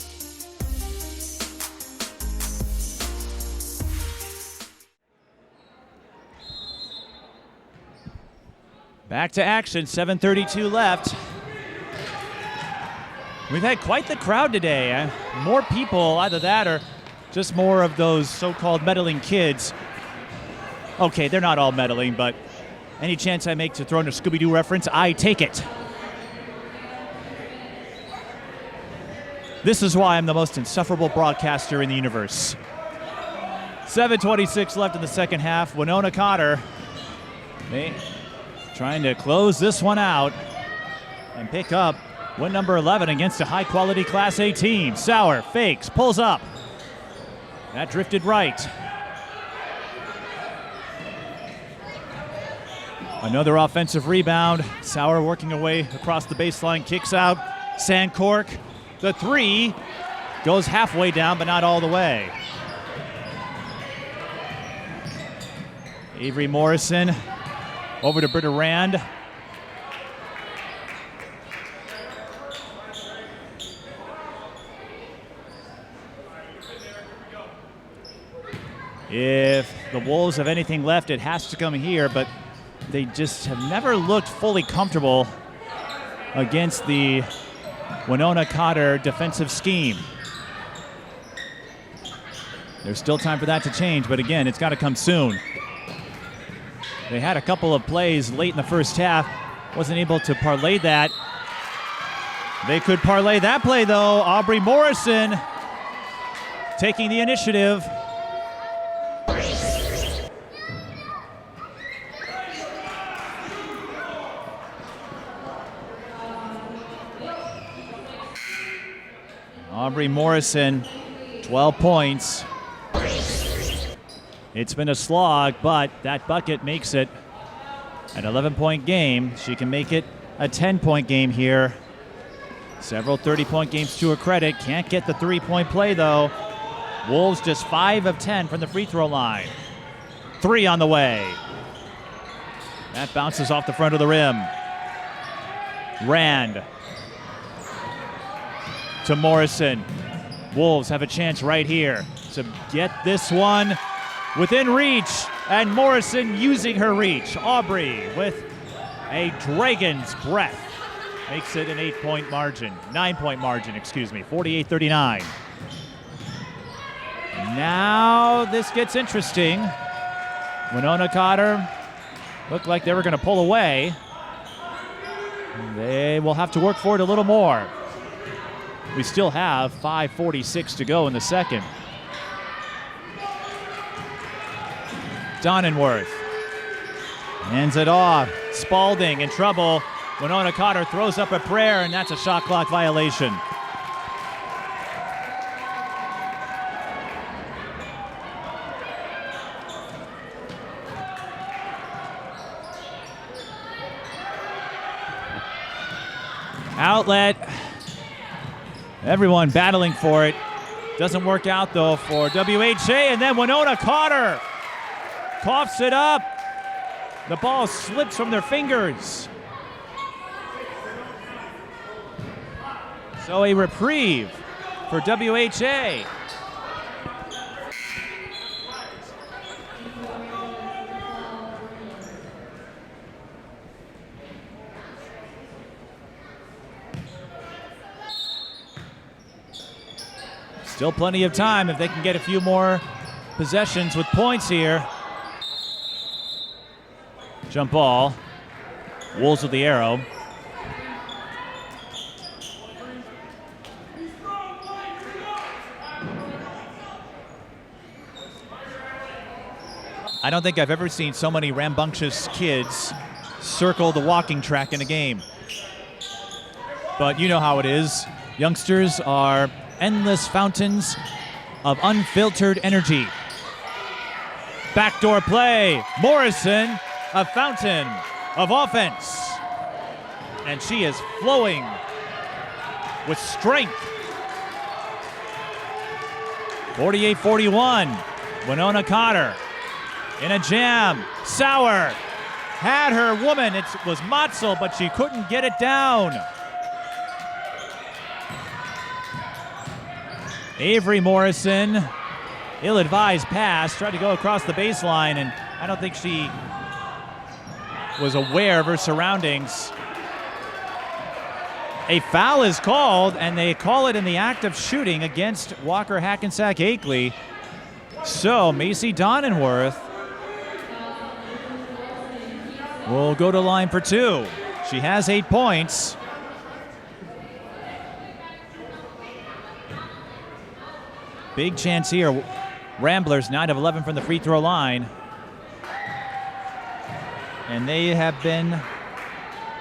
Back to action, 7:32 left. We've had quite the crowd today. More people, either that or just more of those so-called meddling kids. Okay, they're not all meddling, but any chance I make to throw in a Scooby-Doo reference, I take it. This is why I'm the most insufferable broadcaster in the universe. 7:26 left in the second half. Winona Cotter trying to close this one out and pick up win number 11 against a high-quality Class A team. Sauer fakes, pulls up. That drifted right. Another offensive rebound. Sauer working away across the baseline, kicks out. Sandcork, the three, goes halfway down, but not all the way. Aubrey Morrison over to Britta Rand. If the Wolves have anything left, it has to come here, but they just have never looked fully comfortable against the Winona Cotter defensive scheme. There's still time for that to change, but again, it's got to come soon. They had a couple of plays late in the first half. Wasn't able to parlay that. They could parlay that play, though. Aubrey Morrison taking the initiative. Aubrey Morrison, 12 points. It's been a slog, but that bucket makes it an 11-point game. She can make it a 10-point game here. Several 30-point games to her credit. Can't get the three-point play, though. Wolves just 5 of 10 from the free throw line. 3 on the way. That bounces off the front of the rim. Rand to Morrison. Wolves have a chance right here to get this one within reach, and Morrison using her reach. Aubrey with a dragon's breath makes it an 9-point margin, 48-39. Now this gets interesting. Winona Cotter looked like they were going to pull away. They will have to work for it a little more. We still have 5:46 to go in the second. Donenworth hands it off. Spalding in trouble. Winona Cotter throws up a prayer, and that's a shot clock violation. Outlet. Everyone battling for it. Doesn't work out, though, for WHA, and then Winona Cotter coughs it up. The ball slips from their fingers. So a reprieve for WHA. Still plenty of time if they can get a few more possessions with points here. Jump ball. Wolves with the arrow. I don't think I've ever seen so many rambunctious kids circle the walking track in a game. But you know how it is. Youngsters are endless fountains of unfiltered energy. Backdoor play. Morrison, a fountain of offense. And she is flowing with strength. 48-41. Winona Cotter in a jam. Sauer had her woman. It was Matzel, but she couldn't get it down. Aubrey Morrison, ill-advised pass, tried to go across the baseline, and I don't think she was aware of her surroundings. A foul is called, and they call it in the act of shooting against Walker-Hackensack-Akeley. So Macy Donenworth will go to line for 2. She has 8 points. Big chance here. Ramblers 9 of 11 from the free throw line. And they have been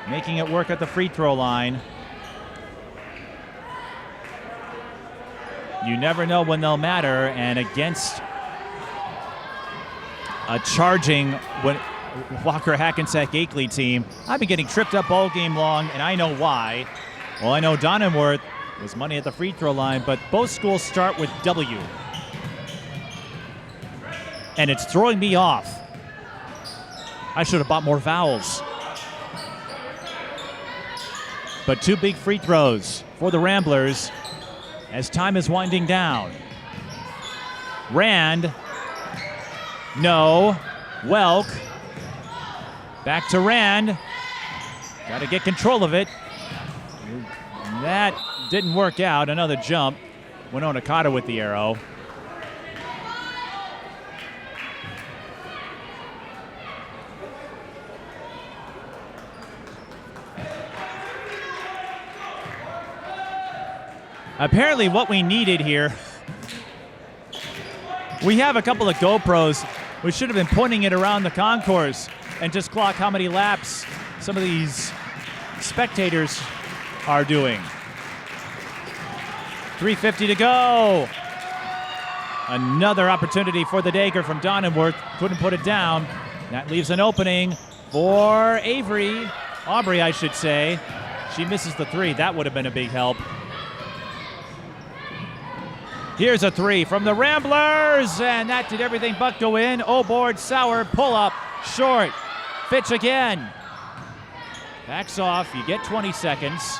making it work at the free throw line. You never know when they'll matter, and against a charging Walker-Hackensack-Akeley team, I've been getting tripped up all game long, and I know why. Well, I know Donenworth was money at the free throw line, but both schools start with W. And it's throwing me off. I should have bought more vowels. But 2 big free throws for the Ramblers as time is winding down. Rand. No. Welk. Back to Rand. Got to get control of it. That didn't work out. Another jump. Winona Cotter with the arrow. Apparently what we needed here, we have a couple of GoPros. We should have been pointing it around the concourse and just clock how many laps some of these spectators are doing. 3:50 to go. Another opportunity for the dagger from Donenworth. Couldn't put it down. That leaves an opening for Aubrey, I should say. She misses the 3. That would have been a big help. Here's a 3 from the Ramblers, and that did everything but go in. O-board, Sauer, pull up, short. Fitch again. Backs off, you get 20 seconds.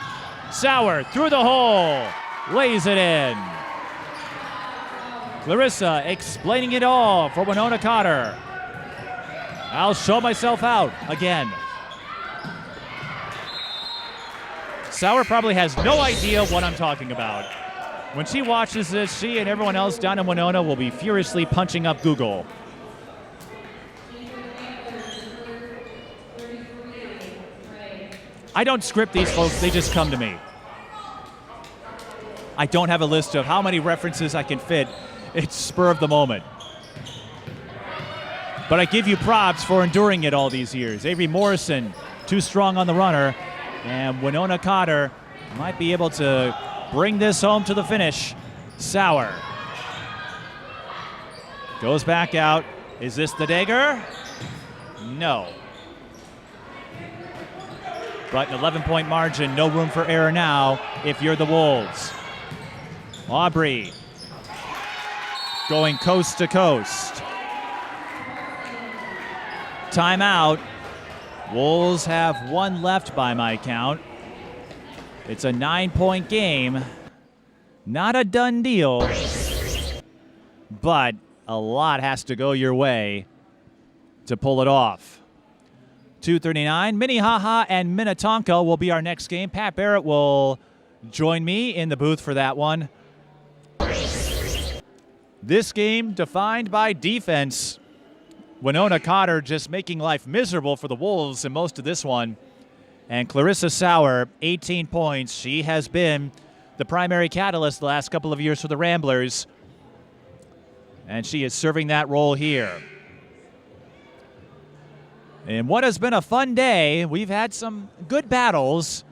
Sauer through the hole, lays it in. Clarissa explaining it all for Winona Cotter. I'll show myself out again. Sauer probably has no idea what I'm talking about. When she watches this, she and everyone else down in Winona will be furiously punching up Google. I don't script these folks, they just come to me. I don't have a list of how many references I can fit. It's spur of the moment. But I give you props for enduring it all these years. Aubrey Morrison, too strong on the runner, and Winona Cotter might be able to bring this home to the finish. Sauer goes back out. Is this the dagger? No. But an 11-point margin, no room for error now if you're the Wolves. Aubrey going coast to coast. Timeout. Wolves have 1 left by my count. It's a 9-point game. Not a done deal, but a lot has to go your way to pull it off. 2:39, Minnehaha and Minnetonka will be our next game. Pat Barrett will join me in the booth for that one. This game defined by defense. Winona Cotter just making life miserable for the Wolves in most of this one. And Clarissa Sauer, 18 points. She has been the primary catalyst the last couple of years for the Ramblers. And she is serving that role here. And what has been a fun day. We've had some good battles.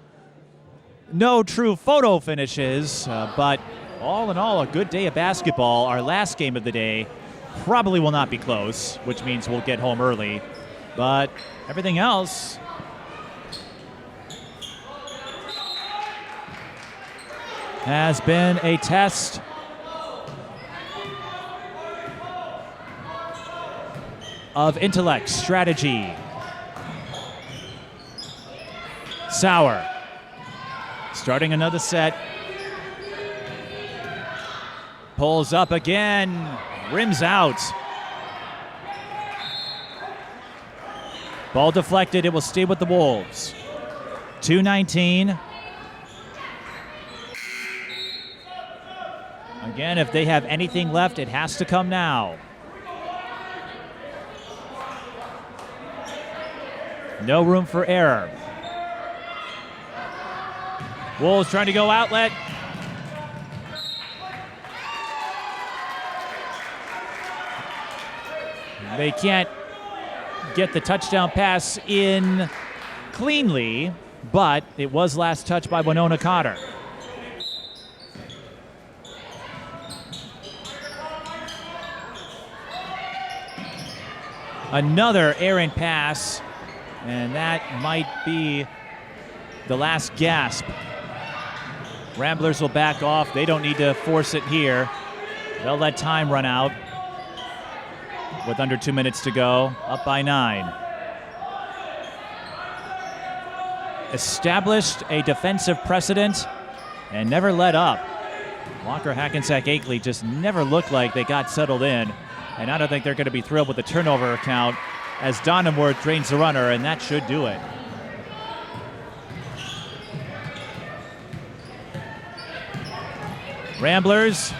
No true photo finishes, but all in all, a good day of basketball. Our last game of the day probably will not be close, which means we'll get home early. But everything else has been a test of intellect, strategy. Sauer starting another set. Pulls up again, rims out. Ball deflected, it will stay with the Wolves. 2:19. Again, if they have anything left, it has to come now. No room for error. Wolves trying to go outlet. They can't get the touchdown pass in cleanly, but it was last touched by Winona Cotter. Another errant pass, and that might be the last gasp. Ramblers will back off. They don't need to force it here. They'll let time run out with under 2 minutes to go, up by 9. Established a defensive precedent and never let up. Walker-Hackensack-Akeley just never looked like they got settled in, and I don't think they're going to be thrilled with the turnover account as Donenworth drains the runner, and that should do it. Ramblers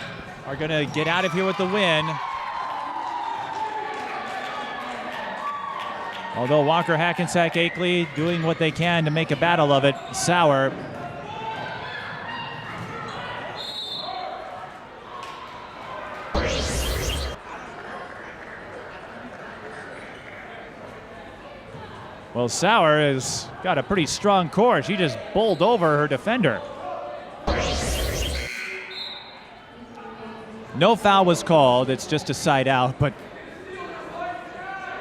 are going to get out of here with the win. Although Walker-Hackensack-Akeley doing what they can to make a battle of it. Sauer well, Sauer has got a pretty strong core. She just bowled over her defender. No foul was called. It's just a side out, but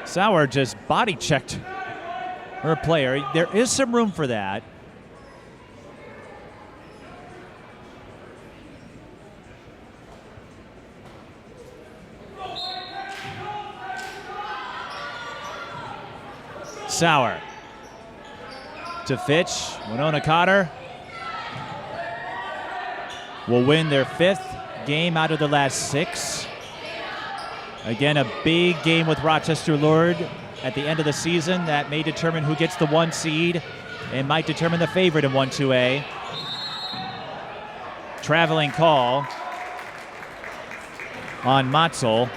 Sauer just body checked her player. There is some room for that. Sauer to Fitch. Winona Cotter will win their 5th game out of the last 6. Again, a big game with Rochester Lourdes at the end of the season that may determine who gets the 1 seed and might determine the favorite in 1-2A. Traveling call on Matzel.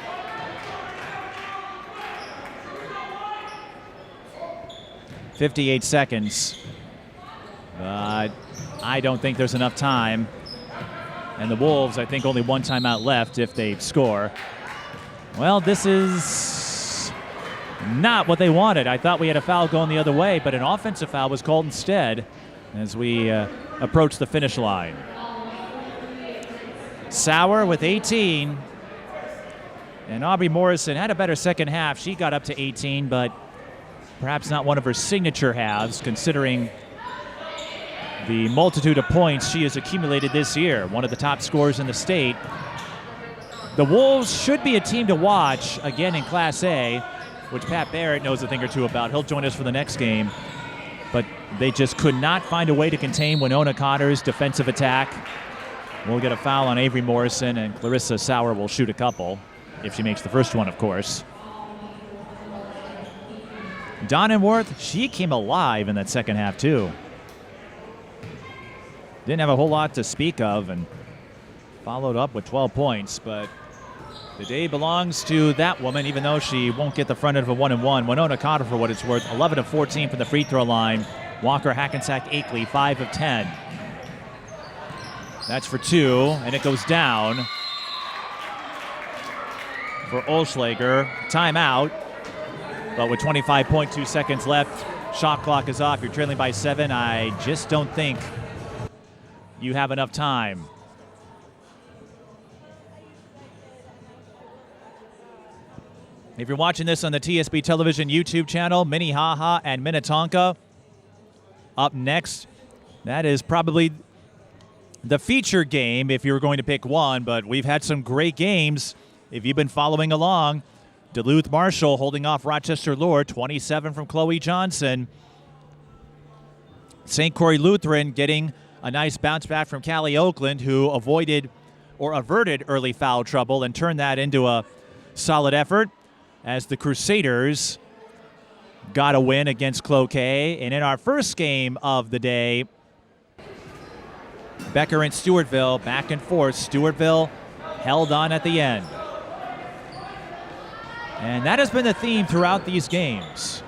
.58 seconds. But I don't think there's enough time. And the Wolves, I think, only 1 timeout left if they score. Well, this is not what they wanted. I thought we had a foul going the other way, but an offensive foul was called instead as we approach the finish line. Sauer with 18. And Aubrey Morrison had a better second half. She got up to 18, but perhaps not one of her signature halves, considering the multitude of points she has accumulated this year. One of the top scorers in the state. The Wolves should be a team to watch again in Class A, which Pat Barrett knows a thing or two about. He'll join us for the next game. But they just could not find a way to contain Winona Cotter's defensive attack. We'll get a foul on Aubrey Morrison, and Clarissa Sauer will shoot a couple, if she makes the first one, of course. Donenworth, she came alive in that second half, too. Didn't have a whole lot to speak of and followed up with 12 points, but the day belongs to that woman, even though she won't get the front end of a 1-and-1. Winona Cotter, for what it's worth, 11 of 14 from the free throw line. Walker-Hackensack-Akeley, 5 of 10. That's for 2, and it goes down for Olschlager. Timeout. But with 25.2 seconds left, shot clock is off. You're trailing by 7. I just don't think you have enough time. If you're watching this on the TSB Television YouTube channel, Minnehaha and Minnetonka up next. That is probably the feature game if you were going to pick one, but we've had some great games if you've been following along. Duluth Marshall holding off Rochester Lord, 27 from Chloe Johnson. St. Croix Lutheran getting a nice bounce back from Callie Oakland, who avoided or averted early foul trouble and turned that into a solid effort as the Crusaders got a win against Cloquet. And in our first game of the day, Becker and Stewartville back and forth. Stewartville held on at the end. And that has been the theme throughout these games.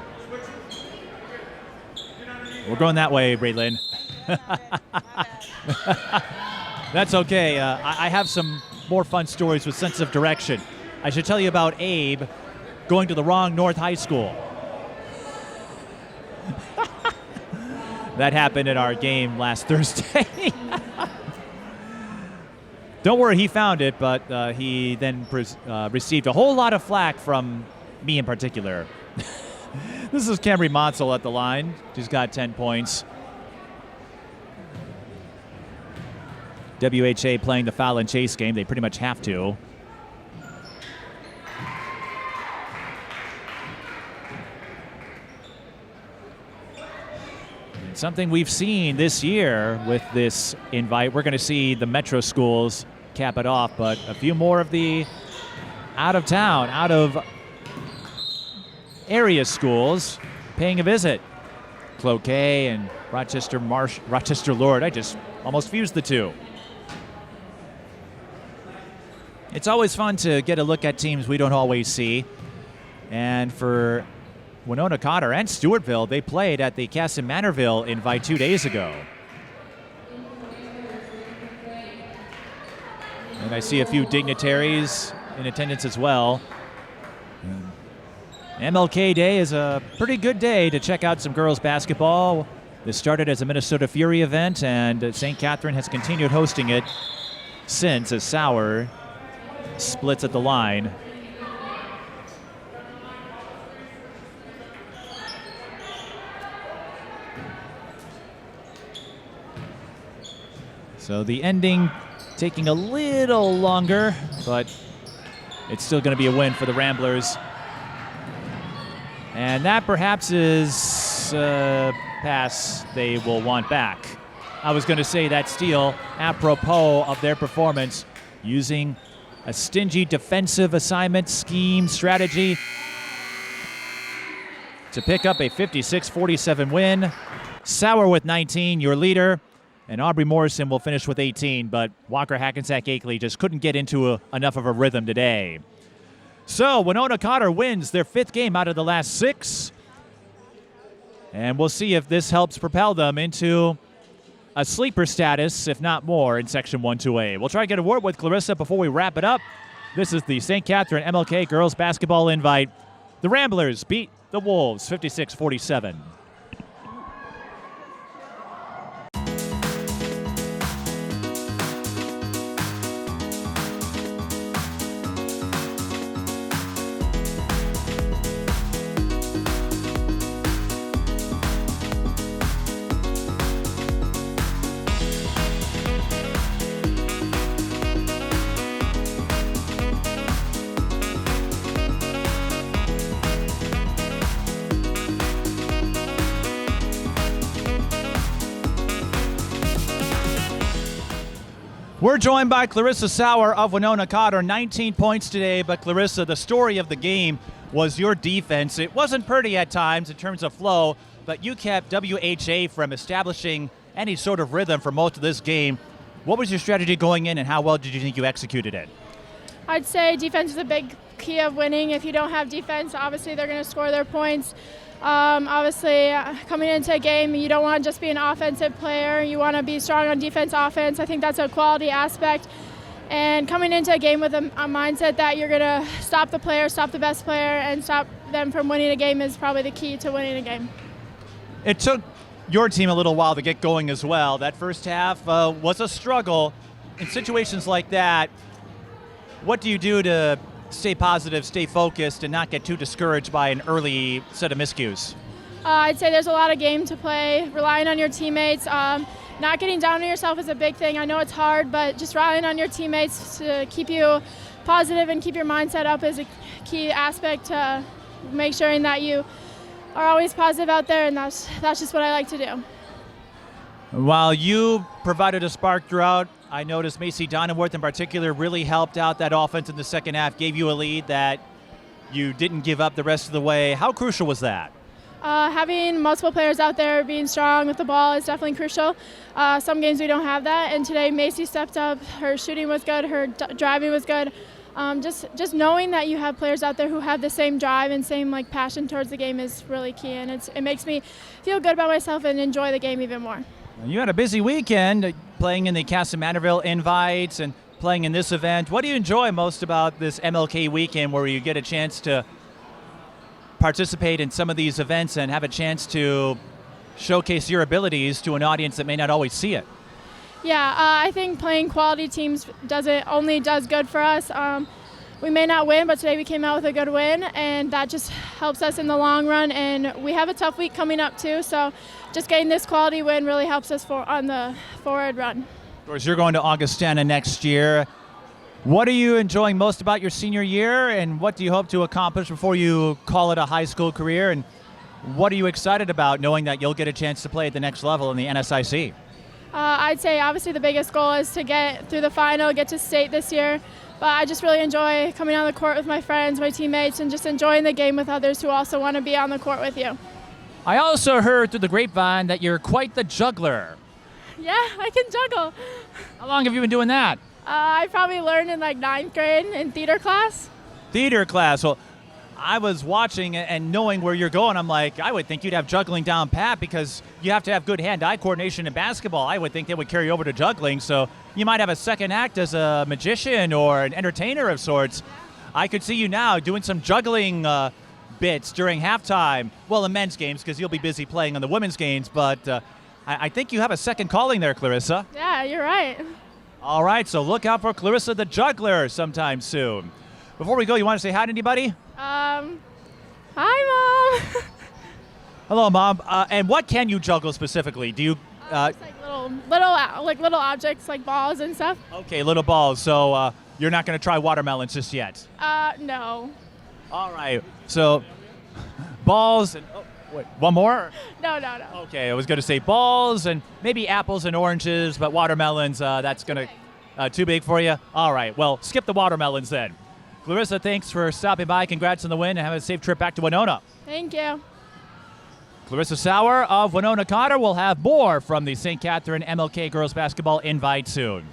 We're going that way, Braylon. That's okay. I have some more fun stories with sense of direction. I should tell you about Abe going to the wrong North High School. That happened in our game last Thursday. Don't worry, he found it, but he then received a whole lot of flack from me in particular. This is Camry Motzel at the line. She's got 10 points. WHA playing the foul and chase game. They pretty much have to. And something we've seen this year with this invite, we're going to see the metro schools cap it off, but a few more of the out of area schools paying a visit. Cloquet and Rochester Lord. I just almost fused the two. It's always fun to get a look at teams we don't always see. And for Winona Cotter and Stewartville, they played at the Casson Manorville invite 2 days ago. And I see a few dignitaries in attendance as well. MLK Day is a pretty good day to check out some girls basketball. This started as a Minnesota Fury event, and St. Catherine has continued hosting it since, as Sauer splits at the line. So the ending taking a little longer, but it's still going to be a win for the Ramblers. And that perhaps is a pass they will want back. I was going to say that steal, apropos of their performance, using a stingy defensive assignment scheme strategy to pick up a 56-47 win. Sauer with 19, your leader. And Aubrey Morrison will finish with 18, but Walker-Hackensack-Akeley just couldn't get into enough of a rhythm today. So Winona Cotter wins their 5th game out of the last 6. And we'll see if this helps propel them into a sleeper status, if not more, in Section 1-2A. We'll try to get a word with Clarissa before we wrap it up. This is the St. Catherine MLK girls basketball invite. The Ramblers beat the Wolves 56-47. We're joined by Clarissa Sauer of Winona Cotter, 19 points today. But Clarissa, the story of the game was your defense. It wasn't pretty at times in terms of flow, but you kept WHA from establishing any sort of rhythm for most of this game. What was your strategy going in, and how well did you think you executed it? I'd say defense is a big key of winning. If you don't have defense, obviously they're going to score their points. Obviously, coming into a game, you don't want to just be an offensive player. You want to be strong on defense, offense. I think that's a quality aspect. And coming into a game with a mindset that you're going to stop the player, stop the best player, and stop them from winning a game is probably the key to winning a game. It took your team a little while to get going as well. That first half was a struggle. In situations like that, what do you do to stay positive, stay focused, and not get too discouraged by an early set of miscues? I'd say there's a lot of game to play, relying on your teammates. Not getting down on yourself is a big thing. I know it's hard, but just relying on your teammates to keep you positive and keep your mindset up is a key aspect to make sure that you are always positive out there, and that's just what I like to do. While you provided a spark throughout, I noticed Macy Donenworth in particular really helped out that offense in the second half, gave you a lead that you didn't give up the rest of the way. How crucial was that? Having multiple players out there being strong with the ball is definitely crucial. Some games we don't have that, and today Macy stepped up. Her shooting was good, her driving was good. Just knowing that you have players out there who have the same drive and same passion towards the game is really key, and it makes me feel good about myself and enjoy the game even more. You had a busy weekend playing in the Casa-Manorville Invites and playing in this event. What do you enjoy most about this MLK weekend where you get a chance to participate in some of these events and have a chance to showcase your abilities to an audience that may not always see it? Yeah, I think playing quality teams does good for us. We may not win, but today we came out with a good win, and that just helps us in the long run. And we have a tough week coming up too, so just getting this quality win really helps us on the forward run. Of course, you're going to Augustana next year. What are you enjoying most about your senior year, and what do you hope to accomplish before you call it a high school career? And what are you excited about knowing that you'll get a chance to play at the next level in the NSIC? I'd say obviously the biggest goal is to get through the final, get to state this year. But I just really enjoy coming on the court with my friends, my teammates, and just enjoying the game with others who also want to be on the court with you. I also heard through the grapevine that you're quite the juggler. Yeah, I can juggle. How long have you been doing that? I probably learned in 9th grade in theater class. Theater class. Well, I was watching and knowing where you're going, I'm like, I would think you'd have juggling down pat because you have to have good hand-eye coordination in basketball. I would think they would carry over to juggling, so you might have a second act as a magician or an entertainer of sorts. I could see you now doing some juggling bits during halftime. Well, in men's games because you'll be busy playing on the women's games, but I think you have a second calling there, Clarissa. Yeah, you're right. All right, so look out for Clarissa the Juggler sometime soon. Before we go, you want to say hi to anybody? Hi, Mom. Hello, Mom. And what can you juggle specifically? Do you? Just little objects like balls and stuff. Okay, little balls. So you're not going to try watermelons just yet? No. All right. So balls and wait, one more? No. Okay, I was going to say balls and maybe apples and oranges, but watermelons, that's going to too big for you? All right, well, skip the watermelons then. Clarissa, thanks for stopping by. Congrats on the win, and have a safe trip back to Winona. Thank you. Clarissa Sauer of Winona Cotter will have more from the St. Catherine MLK Girls Basketball Invite soon.